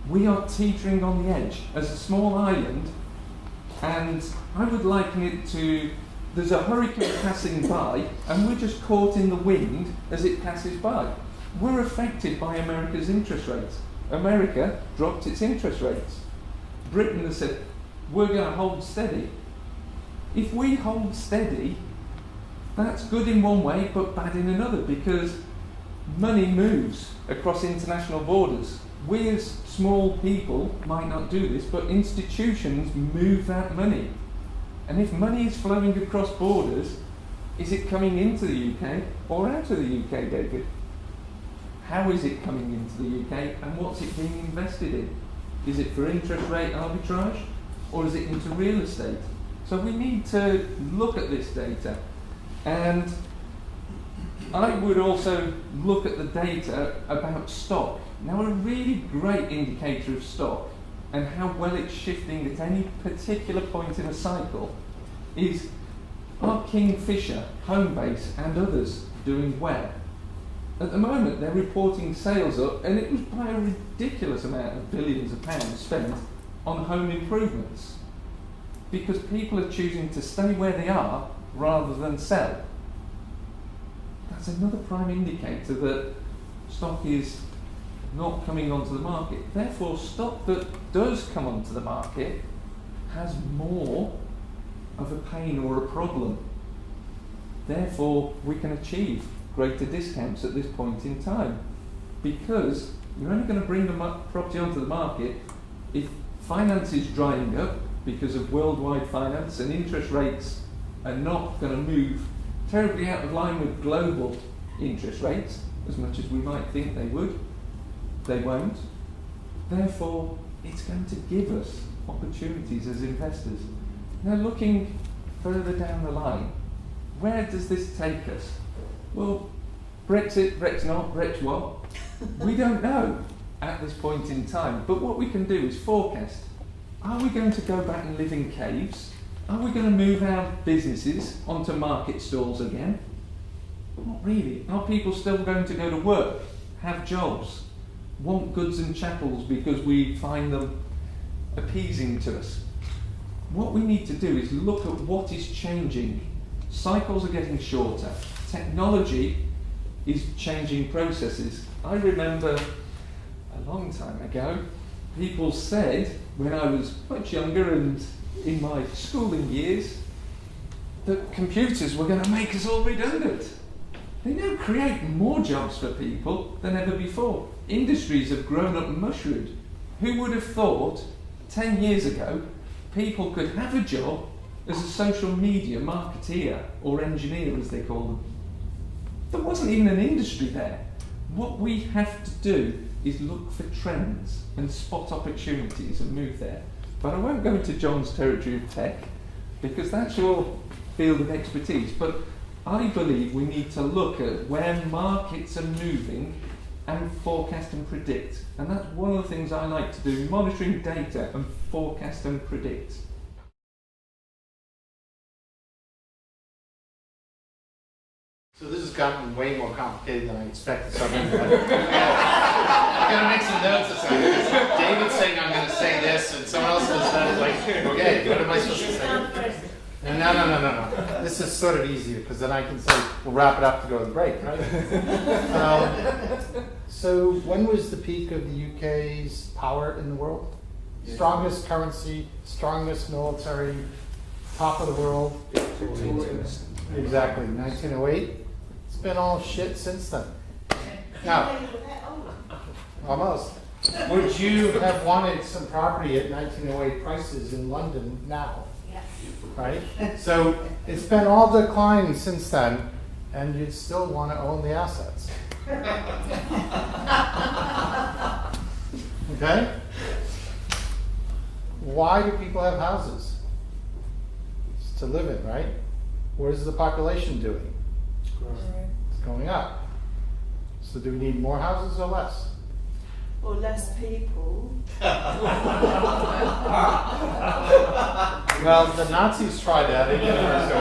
we are teetering on the edge as a small island, and I would liken it to, there's a hurricane passing by and we're just caught in the wind as it passes by. We're affected by America's interest rates. America dropped its interest rates. Britain has said, we're going to hold steady. If we hold steady, that's good in one way but bad in another, because money moves across international borders. We as small people might not do this, but institutions move that money. And if money is flowing across borders, is it coming into the UK or out of the UK, David? How is it coming into the UK, and what's it being invested in? Is it for interest rate arbitrage, or is it into real estate? So we need to look at this data. And I would also look at the data about stock. Now, a really great indicator of stock and how well it's shifting at any particular point in a cycle is, are Kingfisher, Homebase and others doing well? At the moment, they're reporting sales up, and it was by a ridiculous amount of billions of pounds spent on home improvements, because people are choosing to stay where they are rather than sell. That's another prime indicator that stock is not coming onto the market. Therefore, stock that does come onto the market has more of a pain or a problem. Therefore, we can achieve greater discounts at this point in time, because you're only going to bring the property onto the market if finance is drying up because of worldwide finance, and interest rates are not going to move terribly out of line with global interest rates, as much as we might think they would. They won't. Therefore, it's going to give us opportunities as investors. Now, looking further down the line, where does this take us? Well, Brexit, Brexit not, Brexit what? We don't know at this point in time. But what we can do is forecast. Are we going to go back and live in caves? Are we going to move our businesses onto market stalls again? Not really. Are people still going to go to work, have jobs, want goods and chattels because we find them appeasing to us? What we need to do is look at what is changing. Cycles are getting shorter. Technology is changing processes. I remember a long time ago, people said, when I was much younger and in my schooling years, that computers were going to make us all redundant. They now create more jobs for people than ever before. Industries have grown up and mushroomed. Who would have thought 10 years ago people could have a job as a social media marketeer or engineer, as they call them? There wasn't even an industry there. What we have to do is look for trends and spot opportunities and move there. But I won't go into John's territory of tech, because that's your field of expertise. But I believe we need to look at where markets are moving and forecast and predict. And that's one of the things I like to do, monitoring data and forecast and predict. So this has gotten way more complicated than I expected. So I'm going to make some notes of something. Because David's saying I'm going to say this, and someone else has said it. Like, okay, what am I supposed to say? No. This is sort of easier because then I can say we'll wrap it up to go to the break, right? So when was the peak of the UK's power in the world? Strongest currency, strongest military, top of the world. Exactly, 1908. It's been all shit since then. Now, almost. Would you have wanted some property at 1908 prices in London now? Yes. Right? So it's been all declining since then, and you'd still want to own the assets. Okay? Why do people have houses? It's to live in, right? What is the population doing? It's going up. So do we need more houses or less? Or less people. Well, the Nazis tried that. It didn't work so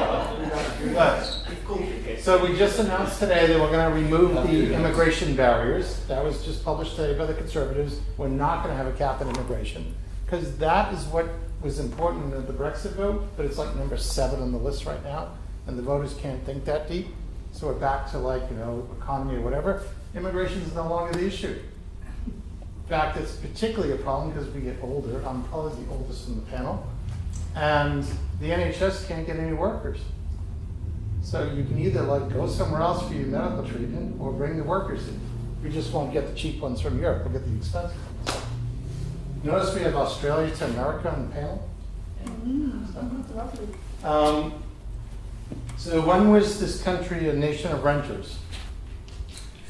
well. So we just announced today that we're going to remove the immigration barriers. That was just published today by the Conservatives. We're not going to have a cap on immigration, because that is what was important in the Brexit vote, but it's like number 7 on the list right now, and the voters can't think that deep. So we're back to economy or whatever. Immigration is no longer the issue. In fact, it's particularly a problem because we get older. I'm probably the oldest in the panel. And the NHS can't get any workers. So you can either go somewhere else for your medical treatment or bring the workers in. We just won't get the cheap ones from Europe. We'll get the expensive ones. Notice we have Australia to America on the panel. So when was this country a nation of renters?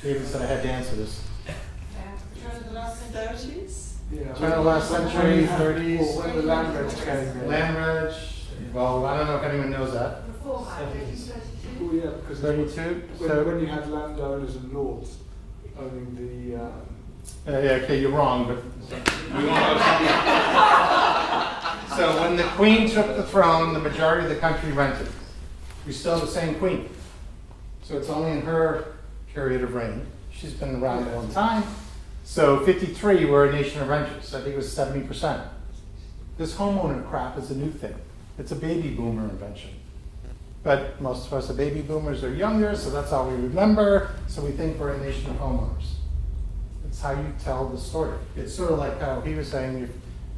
David said I had to answer this. Turn of the last 30s? Turn of the last century, 30s. Or when the land reg came in. Land reg. Well, I don't know if anyone knows that. Oh yeah, because 32. when you had landowners and lords owning the. Yeah, okay, you're wrong, but. So when the Queen took the throne, the majority of the country rented. We still have the same Queen. So it's only in her period of reign. She's been around a long time. So 53, we're a nation of renters. I think it was 70%. This homeowner crap is a new thing. It's a baby boomer invention. But most of us, the baby boomers, are younger, so that's all we remember. So we think we're a nation of homeowners. It's how you tell the story. It's sort of like how he was saying, if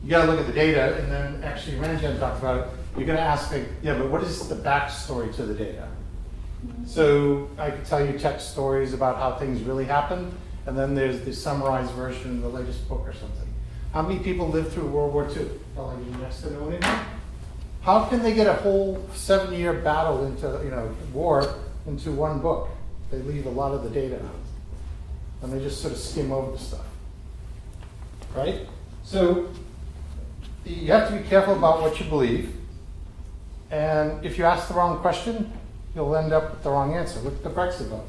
you gotta look at the data, and then actually Ranjan talked about it, you're gonna ask, like, yeah, but what is the backstory to the data? So I could tell you text stories about how things really happened, and then there's the summarized version in the latest book or something. How many people lived through World War II? Probably next to no one anymore. How can they get a whole 7-year battle into, war into one book? They leave a lot of the data out. And they just sort of skim over the stuff. Right? So you have to be careful about what you believe. And if you ask the wrong question, you'll end up with the wrong answer. Look at the Brexit vote.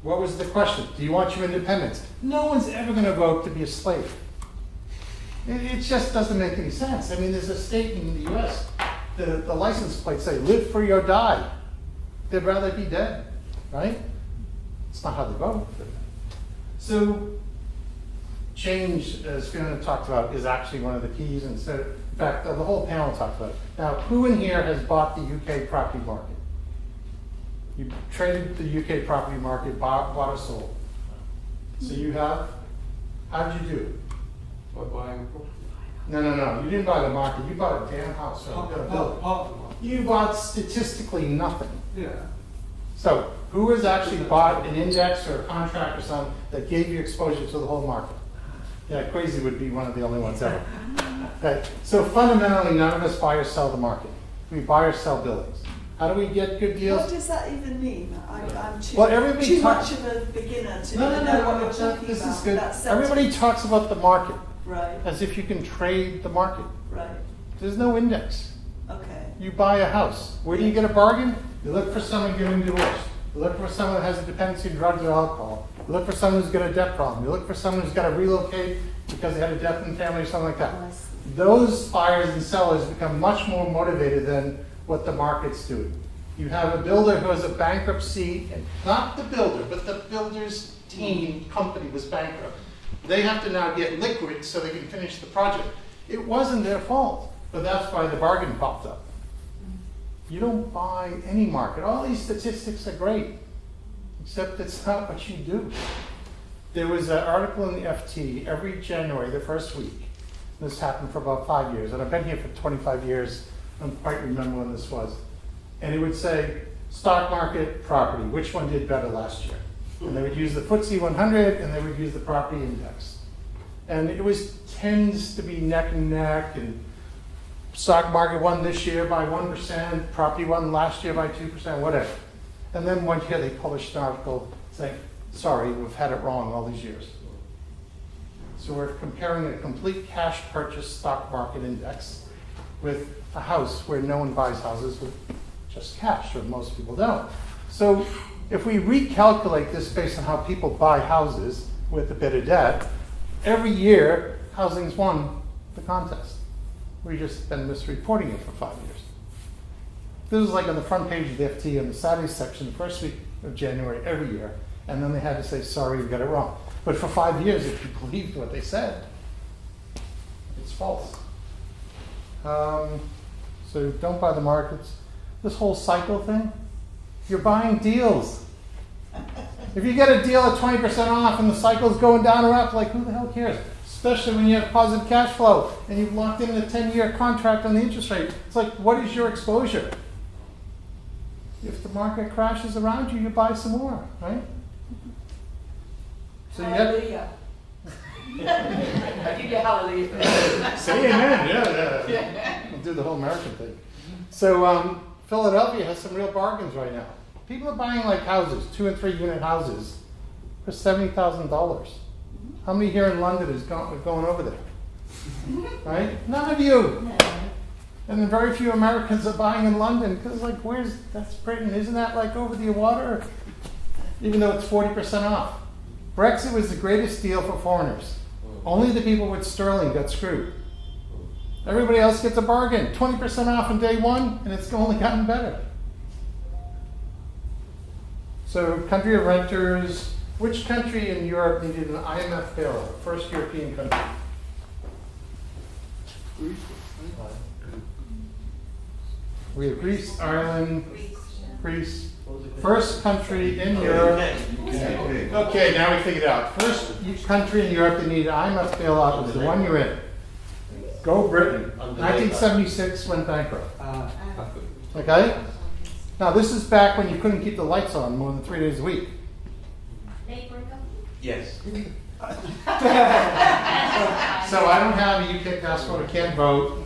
What was the question? Do you want your independence? No one's ever going to vote to be a slave. It just doesn't make any sense. I mean, there's a state in the US, the license plates say, live free or die. They'd rather be dead, right? It's not how they vote. So change, as Fiona talked about, is actually one of the keys. And so, in fact, the whole panel talked about it. Now, who in here has bought the UK property market? You traded the UK property market, bought or sold. So you have? How did you do? By buying a property. No. You didn't buy the market. You bought a damn house. Or a building. Part of the market. You bought statistically nothing. Yeah. So who has actually bought an index or a contract or something that gave you exposure to the whole market? Yeah, Crazy would be one of the only ones ever. Okay. So fundamentally, none of us buy or sell the market. We buy or sell buildings. How do we get good deals? What does that even mean? I'm too, Well, everybody too talks- much of a beginner to No, even know what you're talking this about. is good. That Everybody sentence. talks about the market Right, as if you can trade the market. right, There's no index. okay. You buy a house. Where do you get a bargain? You look for someone getting divorced. You look for someone that has a dependency on drugs or alcohol. You look for someone who's got a debt problem. You look for someone who's got to relocate because they had a death in the family or something like that. Those buyers and sellers become much more motivated than what the market's doing. You have a builder who has a bankruptcy, and not the builder, but the builder's team company was bankrupt. They have to now get liquid so they can finish the project. It wasn't their fault, but that's why the bargain popped up. You don't buy any market. All these statistics are great, except it's not what you do. There was an article in the FT every January, the first week. This happened for about 5 years, and I've been here for 25 years. I don't quite remember when this was. And it would say, stock market, property, which one did better last year? And they would use the FTSE 100, and they would use the property index. And it tends to be neck and neck, and stock market won this year by 1%, property won last year by 2%, whatever. And then one year they published an article saying, sorry, we've had it wrong all these years. So we're comparing a complete cash purchase stock market index with a house where no one buys houses with just cash, or most people don't. So if we recalculate this based on how people buy houses with a bit of debt, every year housing's won the contest. We've just been misreporting it for 5 years. This was like on the front page of the FT in the Saturday section, the first week of January every year, and then they had to say, sorry, we got it wrong. But for 5 years, if you believed what they said, it's false. So don't buy the markets. This whole cycle thing, you're buying deals. If you get a deal at 20% off and the cycle's going down or up, like who the hell cares? Especially when you have positive cash flow and you've locked in a 10-year contract on the interest rate. It's like, what is your exposure? If the market crashes around you, you buy some more, right? So you have, Hallelujah. I give you hallelujah. say amen, yeah. We'll do the whole American thing. So Philadelphia has some real bargains right now. People are buying like houses, 2 and 3 unit houses for $70,000. How many here in London is going over there? Right? None of you. And then very few Americans are buying in London because like, that's Britain, isn't that like over the water? Even though it's 40% off. Brexit was the greatest deal for foreigners. Only the people with sterling got screwed. Everybody else gets a bargain, 20% off on day one, and it's only gotten better. So country of renters, which country in Europe needed an IMF bailout? First European country. We have Greece, Ireland, Greece. First country in Europe. Okay, now we figured it out. First country in Europe that needed IMF bailout was the one you're in. Go Britain. Under 1976 went bankrupt. Perfect. Okay? Now, this is back when you couldn't keep the lights on more than 3 days a week. Yes. So I don't have a UK passport, I can't vote.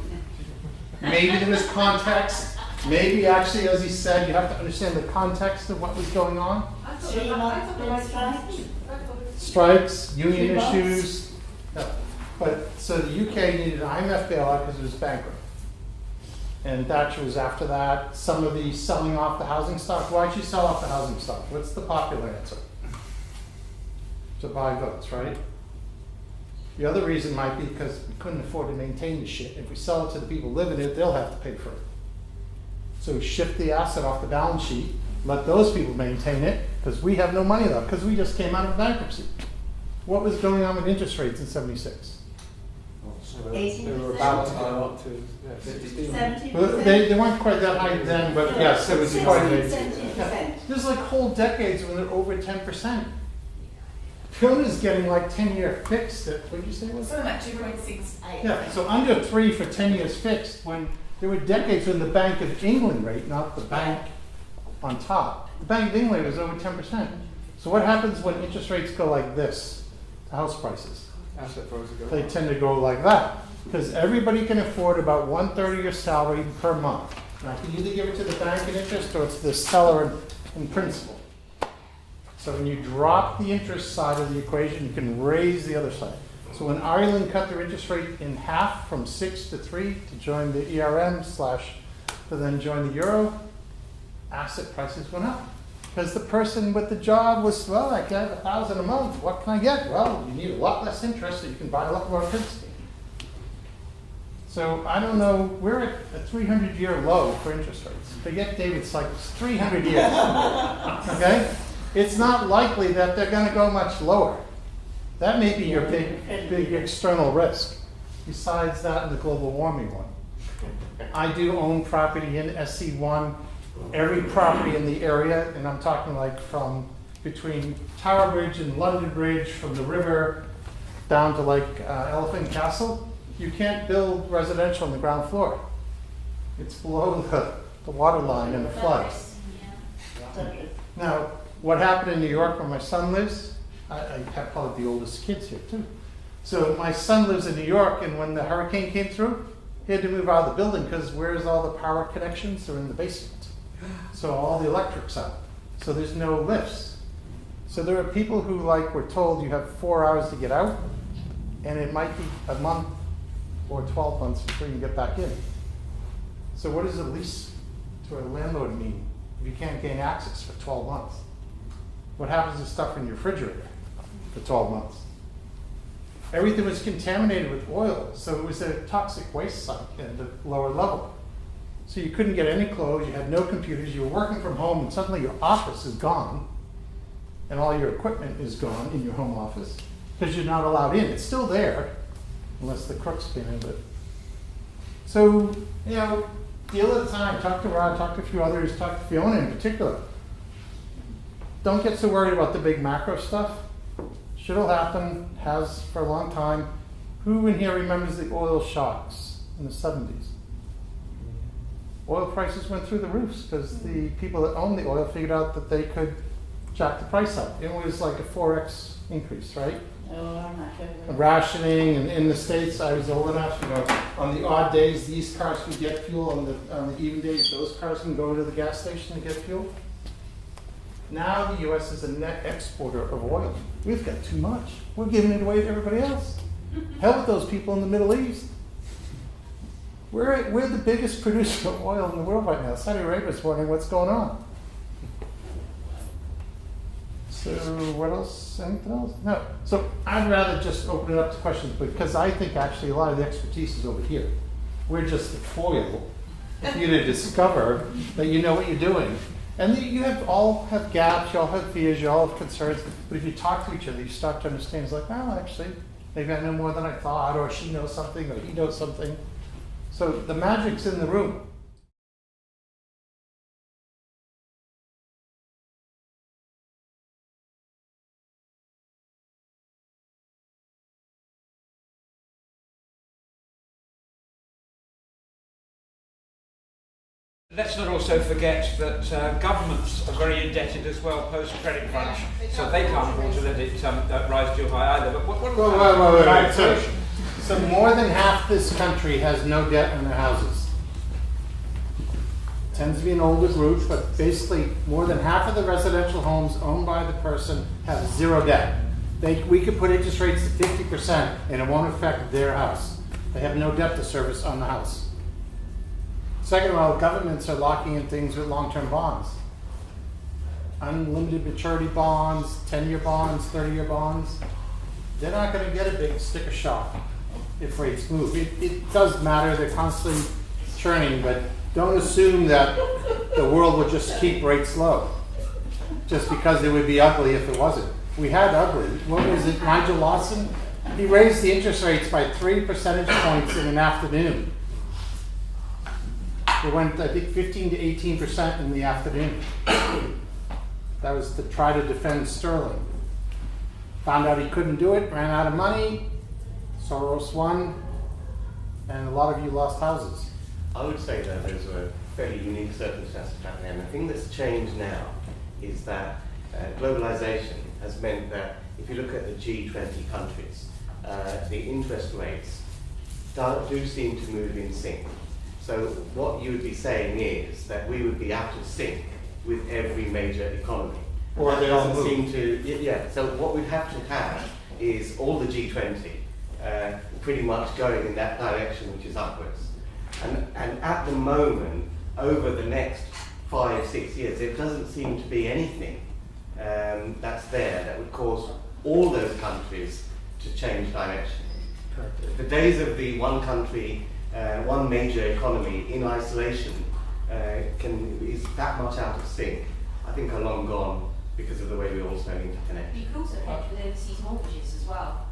Maybe there was context. Maybe actually, as he said, you have to understand the context of what was going on. 3 months been strikes. Strikes, union 3 months. issues. Yeah. But so the UK needed an IMF bailout because it was bankrupt. And Thatcher was after that. Some of the selling off the housing stock. Why'd you sell off the housing stock? What's the popular answer? To buy votes, right? The other reason might be because we couldn't afford to maintain the shit. If we sell it to the people living in it, they'll have to pay for it. So shift the asset off the balance sheet, let those people maintain it, because we have no money left, because we just came out of bankruptcy. What was going on with interest rates in '76? They were about to go up to 16. 17%. Well, they weren't quite that high then, but yes, it was quite a 17%. There's like whole decades when they're over 10%. Fiona's getting like 10-year fixed at, what did you say it was? Something like 2.68. Yeah, so under 3 for 10 years fixed, when there were decades when the Bank of England rate, not the bank on top, the Bank of England was over 10%. So what happens when interest rates go like this to house prices? Asset prices go They up. tend to go like that, because everybody can afford about 1/3 of your salary per month. Now, you can either give it to the bank in interest or it's the seller in principal. So when you drop the interest side of the equation, you can raise the other side. So when Ireland cut their interest rate in half from 6 to 3 to join the ERM / to then join the euro, asset prices went up. Because the person with the job was, well, I get $1,000 a month. What can I get? Well, you need a lot less interest so you can buy a lot more currency. So I don't know, we're at a 300-year low for interest rates. Forget David Sykes, 300 years. Okay? It's not likely that they're going to go much lower. That may be your big external risk, besides that and the global warming one. I do own property in SC1. Every property in the area, and I'm talking like from between Tower Bridge and London Bridge, from the river down to like Elephant Castle, you can't build residential on the ground floor. It's below the water line and the floods. Now, what happened in New York where my son lives, I have probably the oldest kids here too. So my son lives in New York, and when the hurricane came through, he had to move out of the building because where's all the power connections? They're in the basement. So all the electric's out. So there's no lifts. So there are people who were told you have 4 hours to get out, and it might be a month or 12 months before you can get back in. So what does a lease to a landlord mean if you can't gain access for 12 months? What happens to stuff in your refrigerator for 12 months? Everything was contaminated with oil, so it was a toxic waste site at the lower level. So you couldn't get any clothes, you had no computers, you were working from home, and suddenly your office is gone, and all your equipment is gone in your home office, because you're not allowed in. It's still there, unless the crooks came in. But so, deal at the time. Talk to Rod, talk to a few others, talk to Fiona in particular. Don't get so worried about the big macro stuff. Shit'll happen, has for a long time. Who in here remembers the oil shocks in the 70s? Oil prices went through the roofs because the people that owned the oil figured out that they could jack the price up. It was like a 4x increase, right? Oh, I'm not sure. Rationing, and in the States, I was old enough, on the odd days, these cars can get fuel. On the even days, those cars can go to the gas station to get fuel. Now the U.S. is a net exporter of oil. We've got too much. We're giving it away to everybody else. Hell with those people in the Middle East. We're the biggest producer of oil in the world right now. Saudi Arabia is wondering what's going on. So what else? Anything else? No. So I'd rather just open it up to questions, because I think actually a lot of the expertise is over here. We're just the foil for you to discover that you know what you're doing. And you all have gaps, you all have fears, you all have concerns, but if you talk to each other, you start to understand. It's like, well, actually, maybe I know more than I thought, or she knows something, or he knows something. So the magic's in the room. let's not also forget that governments are very indebted as well post-credit crunch, so they can't afford to let it rise too high either. But what Wait. So more than half this country has no debt on their houses. Tends to be an older group, but basically more than half of the residential homes owned by the person have zero debt. We could put interest rates to 50% and it won't affect their house. They have no debt to service on the house. Second of all, governments are locking in things with long-term bonds. Unlimited maturity bonds, 10-year bonds, 30-year bonds. They're not going to get a big sticker shock if rates move. It does matter, they're constantly churning, but don't assume that the world would just keep rates low, just because it would be ugly if it wasn't. We had ugly. What was it, Nigel Lawson? He raised the interest rates by 3 percentage points in an afternoon. It went, I think, 15 to 18% in the afternoon. That was to try to defend sterling. Found out he couldn't do it, ran out of money, Soros won, and a lot of you lost houses. I would say that there's a fairly unique circumstance happening, and the thing that's changed now is that globalization has meant that if you look at the G20 countries, the interest rates do seem to move in sync. So what you would be saying is that we would be out of sync with every major economy. Or they all doesn't move. seem to, yeah, so what we'd have to have is all the G20 pretty much going in that direction, which is upwards. And at the moment, over the next 5-6 years, there doesn't seem to be anything that's there that would cause all those countries to change direction. The days of the one country, one major economy in isolation is that much out of sync, I think are long gone because of the way we also interconnect. You could also hedge with overseas mortgages as well,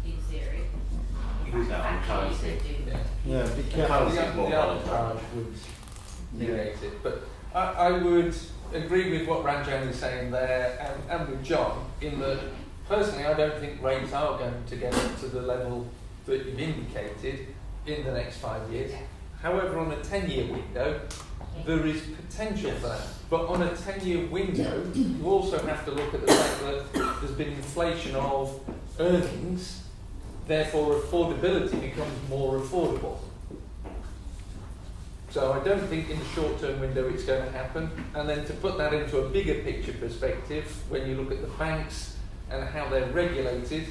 in theory. Use that on Factories currency. that do. Yeah, be The careful. currency is more The volatile. arbitrage would negate it. But I would agree with what Ranjan is saying there, and with John, in that personally I don't think rates are going to get up to the level that you've indicated in the next 5 years. However, on a 10-year window, there is potential for that. But on a 10-year window, you also have to look at the fact that there's been inflation of earnings, therefore affordability becomes more affordable. So I don't think in the short-term window it's going to happen. And then to put that into a bigger picture perspective, when you look at the banks and how they're regulated,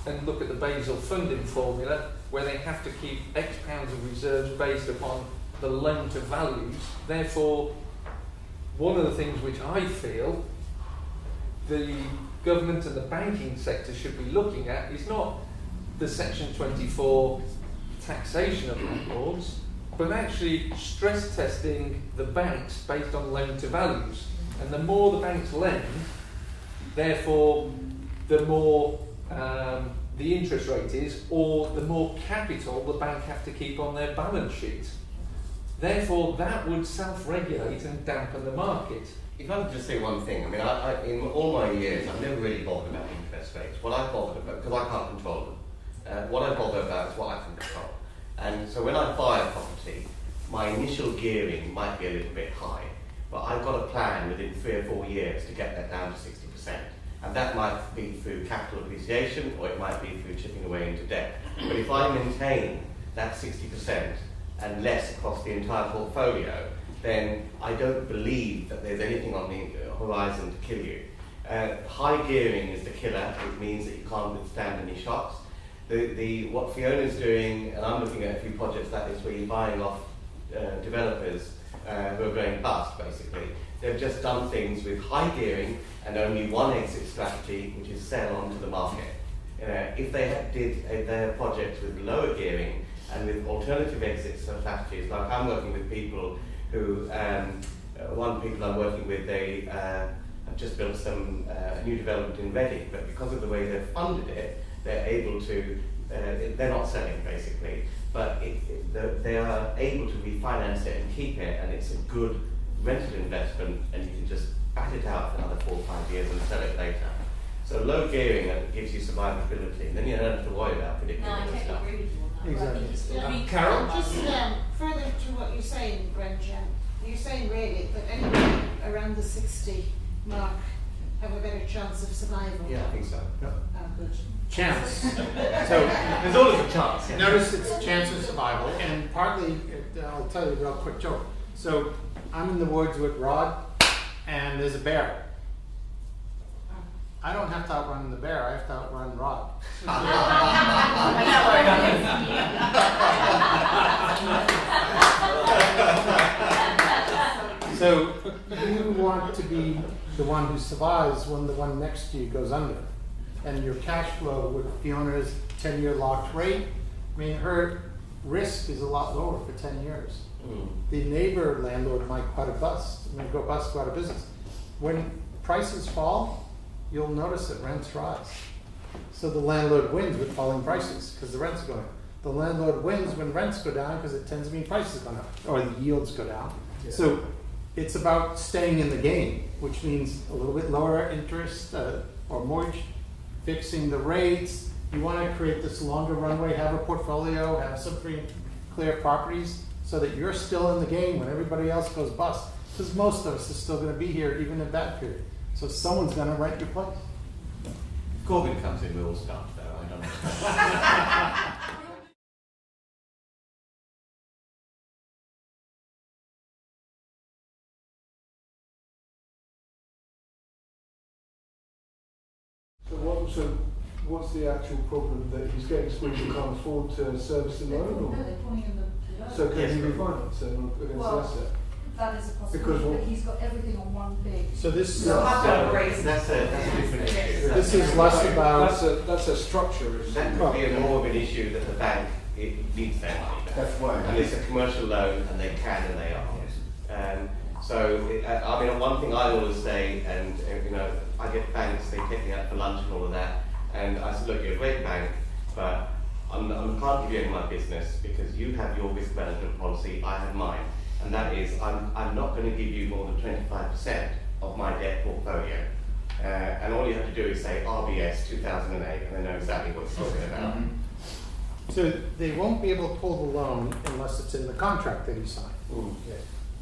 and look at the Basel funding formula, where they have to keep X pounds of reserves based upon the loan to values. Therefore, one of the things which I feel the government and the banking sector should be looking at is not the Section 24 taxation of landlords, but actually stress testing the banks based on loan to values. And the more the banks lend, therefore the more the interest rate is, or the more capital the bank have to keep on their balance sheet. Therefore, that would self-regulate and dampen the market. If I could just say one thing, I mean, I in all my years, I've never really bothered about interest rates. What I bother about, because I can't control them, what I bother about is what I can control. And so when I buy a property, my initial gearing might be a little bit high, but I've got a plan within 3 or 4 years to get that down to 60%. And that might be through capital appreciation, or it might be through chipping away into debt. But if I maintain that 60% and less across the entire portfolio, then I don't believe that there's anything on the horizon to kill you. High gearing is the killer. It means that you can't withstand any shocks. What Fiona's doing, and I'm looking at a few projects, that is where you're buying off developers who are going bust, basically. They've just done things with high gearing and only one exit strategy, which is sell onto the market. If they did their projects with lower gearing and with alternative exit strategies, like I'm working with people who, one people I'm working with, they have just built some new development in Reading, but because of the way they've funded it, they're able to, they're not selling basically, but they are able to refinance it and keep it, and it's a good rental investment, and you can just bat it out for another 4 or 5 years and sell it later. So low gearing gives you survivability, and then you don't have to worry about No, I predictable totally stuff. agree with you on Exactly. Carol? Just further to what you're saying, Brendan, you're saying really that anybody around the 60 mark have a better chance of survival. Yeah, I think so. Oh, good. Chance. So There's always a chance. Yeah. notice it's chance of survival, and partly, I'll tell you a real quick joke. So I'm in the woods with Rod, and there's a bear. I don't have to outrun the bear, I have to outrun Rod. So you want to be the one who survives when the one next to you goes under. And your cash flow with Fiona's 10-year locked rate, I mean, her risk is a lot lower for 10 years. The neighbor landlord might go bust, go out of business. When prices fall, you'll notice that rents rise. So the landlord wins with falling prices because the rents go up. The landlord wins when rents go down because it tends to mean prices go up or the yields go down. Yeah. So it's about staying in the game, which means a little bit lower interest or mortgage, fixing the rates. You want to create this longer runway, have a portfolio, have some free and clear properties so that you're still in the game when everybody else goes bust. Because most of us are still going to be here even in that period. So someone's going to rent your place. If Corbyn comes in, we all start though. I don't know. So what's the actual problem that he's getting squeezed and can't afford to service the loan? No, they're pulling in the So can Yes, he but- refinance it against Well, the asset? that is a Because possibility, what- but he's got everything on one big. So this So I've got a raise. That's a different issue. This is less about That's a structure issue. That could be more of an issue that the bank needs their money back. That's why. And it's a commercial loan, and they can and they are. I mean, one thing I always say, and you know, I get banks, they take me out for lunch and all of that, and I said, look, you're a great bank, but I can't give you any of my business because you have your risk management policy, I have mine, and that is I'm not going to give you more than 25% of my debt portfolio. And all you have to do is say RBS 2008, and they know exactly what you're talking about. So they won't be able to pull the loan unless it's in the contract that he signed.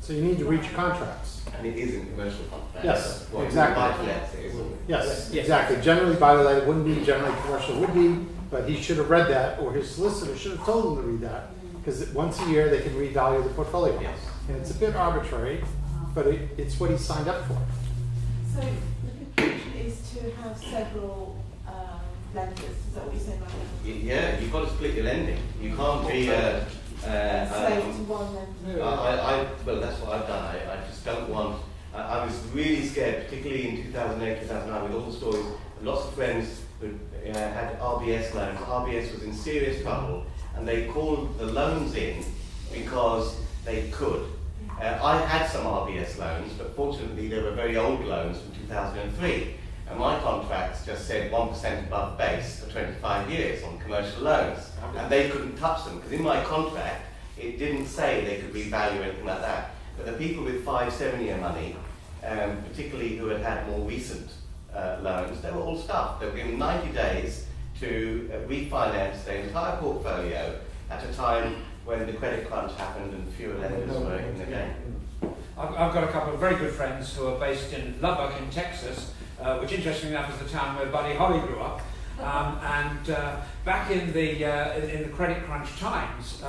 So you need to read your contracts. And it is in commercial contracts. Yes, Well, exactly. buy-to-lets, it isn't it? Yes, exactly. Generally by the way, it wouldn't be, generally commercial would be, but he should have read that, or his solicitor should have told him to read that. Because once a year, they can revalue the portfolio. Yes. And it's a bit arbitrary, but it's what he signed up for. So the conclusion is to have several lenders, is that what you're saying right now? Yeah, you've got to split your lending. You can't be Slave to one lender. well, that's what I've done. I just don't want. I was really scared, particularly in 2008, 2009, with all the stories. Lots of friends who had RBS loans. RBS was in serious trouble, and they called the loans in because they could. I had some RBS loans, but fortunately they were very old loans from 2003. And my contracts just said 1% above base for 25 years on commercial loans. And they couldn't touch them, because in my contract, it didn't say they could revalue anything like that. But the people with 5-7-year money, particularly who had had more recent loans, they were all stuffed. They were given 90 days to refinance their entire portfolio at a time when the credit crunch happened and fewer lenders were in the game. I've got a couple of very good friends who are based in Lubbock in Texas, which interestingly enough is the town where Buddy Holly grew up. Back in the credit crunch times,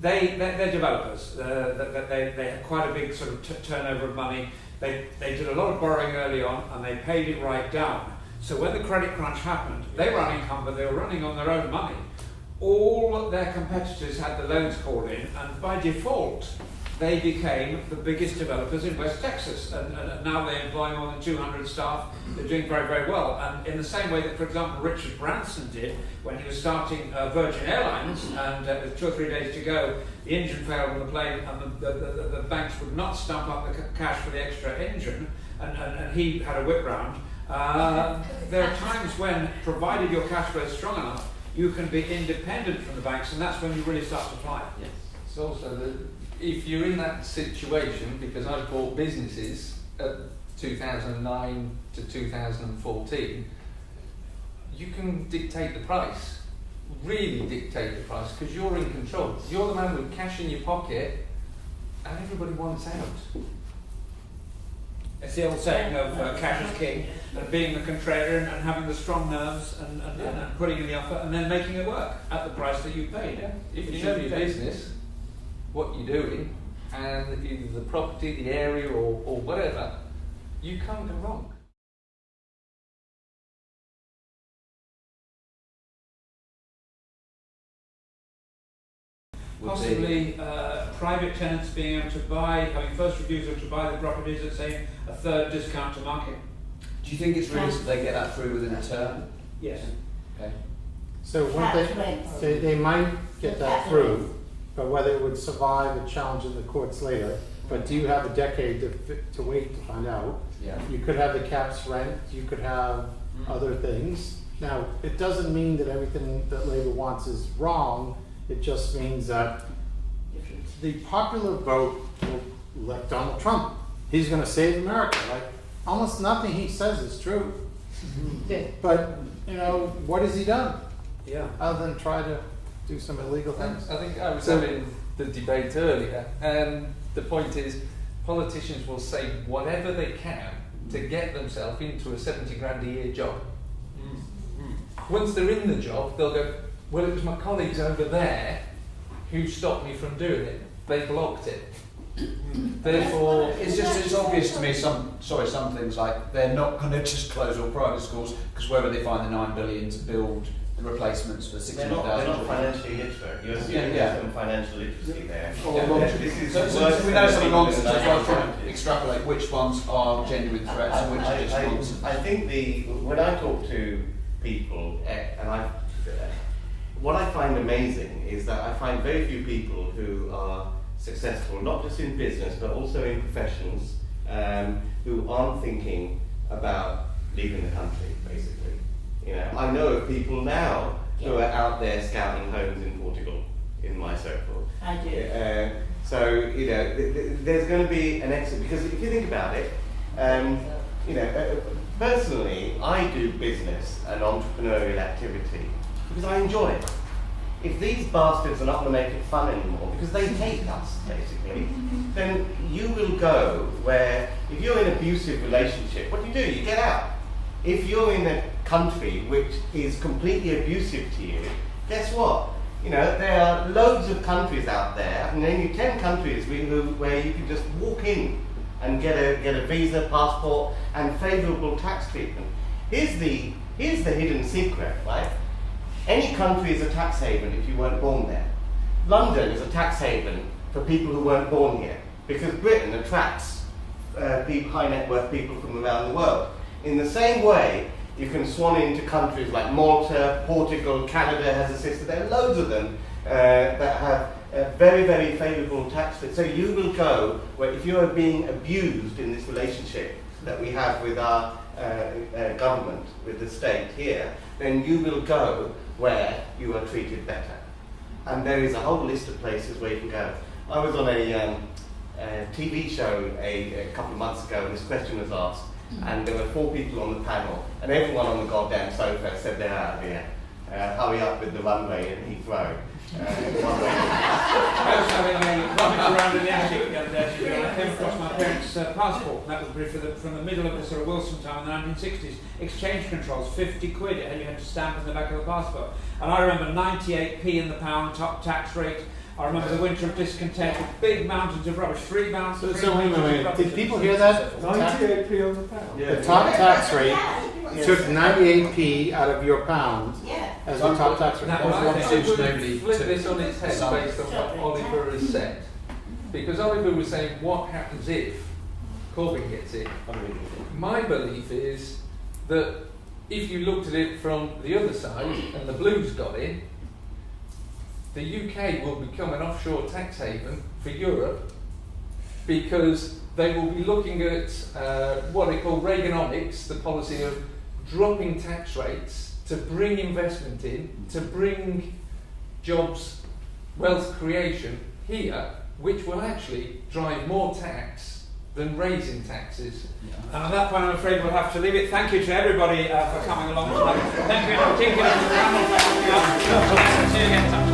they're developers. They had quite a big sort of turnover of money. They did a lot of borrowing early on, and they paid it right down. So when the credit crunch happened, they were unencumbered. They were running on their own money. All their competitors had the loans called in, and by default, they became the biggest developers in West Texas, and now they employ more than 200 staff. They're doing very, very well. And in the same way that, for example, Richard Branson did when he was starting Virgin Airlines, and with 2 or 3 days to go, the engine failed on the plane, and the banks would not stump up the cash for the extra engine, and he had a whip round. There are times when, provided your cash flow is strong enough, you can be independent from the banks, and that's when you really start to fly. Yes. It's also that if you're in that situation, because I've bought businesses at 2009 to 2014, you can dictate the price. really dictate the price because you're in control. You're the man with cash in your pocket, and everybody wants out. It's the old saying of cash is king, and being the contrarian and having the strong nerves and putting in the offer and then making it work at the price that you paid. Yeah. If you know your business, what you're doing, and either the property, the area, or whatever, you can't go wrong. Possibly private tenants being able to buy, having first refusal to buy the properties at, say, a third discount to market. Do you think it's realistic they get that through within a term? Yes. Okay. So they might get that through, but whether it would survive a challenge in the courts later. But do you have a decade to wait to find out? Yeah. You could have the caps rent, you could have other things. Now, it doesn't mean that everything that Labour wants is wrong. It just means that the popular vote will elect Donald Trump. He's going to save America. Like, almost nothing he says is true. But, you know, what has he done? Yeah. Other than try to do some illegal things. I think I was having the debate earlier, and the point is politicians will say whatever they can to get themselves into a 70 grand a year job. Once they're in the job, they'll go, well, it was my colleagues over there who stopped me from doing it. They blocked it. Therefore, It's obvious to me some things like they're not going to just close all private schools because where would they find the $9 billion to build the replacements for 600,000? They're not financially literate. You're assuming there's some financial literacy there. So we know some nonsense as well, trying to extrapolate which ones are genuine threats and which are just nonsense. I think when I talk to people, and what I find amazing is that I find very few people who are successful, not just in business, but also in professions, who aren't thinking about leaving the country, basically. You know, I know of people now who are out there scouting homes in Portugal, in my circle. I do. So, you know, there's going to be an exit, because if you think about it, you know, personally, I do business and entrepreneurial activity because I enjoy it. If these bastards are not going to make it fun anymore because they hate us, basically, then you will go where, if you're in an abusive relationship, what do? You get out. If you're in a country which is completely abusive to you, guess what? You know, there are loads of countries out there, and then 10 countries where you can just walk in and get a visa, passport, and favourable tax treatment. Here's the hidden secret, right? Any country is a tax haven if you weren't born there. London is a tax haven for people who weren't born here, because Britain attracts high net worth people from around the world. In the same way, you can swan into countries like Malta, Portugal, Canada has a system. There are loads of them that have very, very favourable tax rates. So you will go where, if you are being abused in this relationship that we have with our government, with the state here, then you will go where you are treated better. And there is a whole list of places where you can go. I was on a TV show a couple of months ago, and this question was asked, and there were 4 people on the panel, and everyone on the goddamn sofa said they're out of here. Hurry up with the runway in Heathrow. I was having a rummage around in the attic the other day, and I came across my parents' passport. That was from the middle of the sort of Wilson time in the 1960s. Exchange controls, 50 quid, you had to stamp in the back of the passport. And I remember 98p in the pound, top tax rate. I remember the winter of discontent with big mountains of rubbish, 3 mountains. So wait a minute, did people hear that? 98p on the pound. The top tax rate took 98p out of your pound as the top tax rate. Now, I think we flip this on its head based on what Oliver has said. Because Oliver was saying, what happens if Corbyn gets it? My belief is that if you looked at it from the other side and the Blues got in, the UK will become an offshore tax haven for Europe, because they will be looking at what they call Reaganomics, the policy of dropping tax rates to bring investment in, to bring jobs, wealth creation here, which will actually drive more tax than raising taxes. And on that point, I'm afraid we'll have to leave it. Thank you to everybody for coming along tonight. Thank you in particular to the panel for helping out. See you again.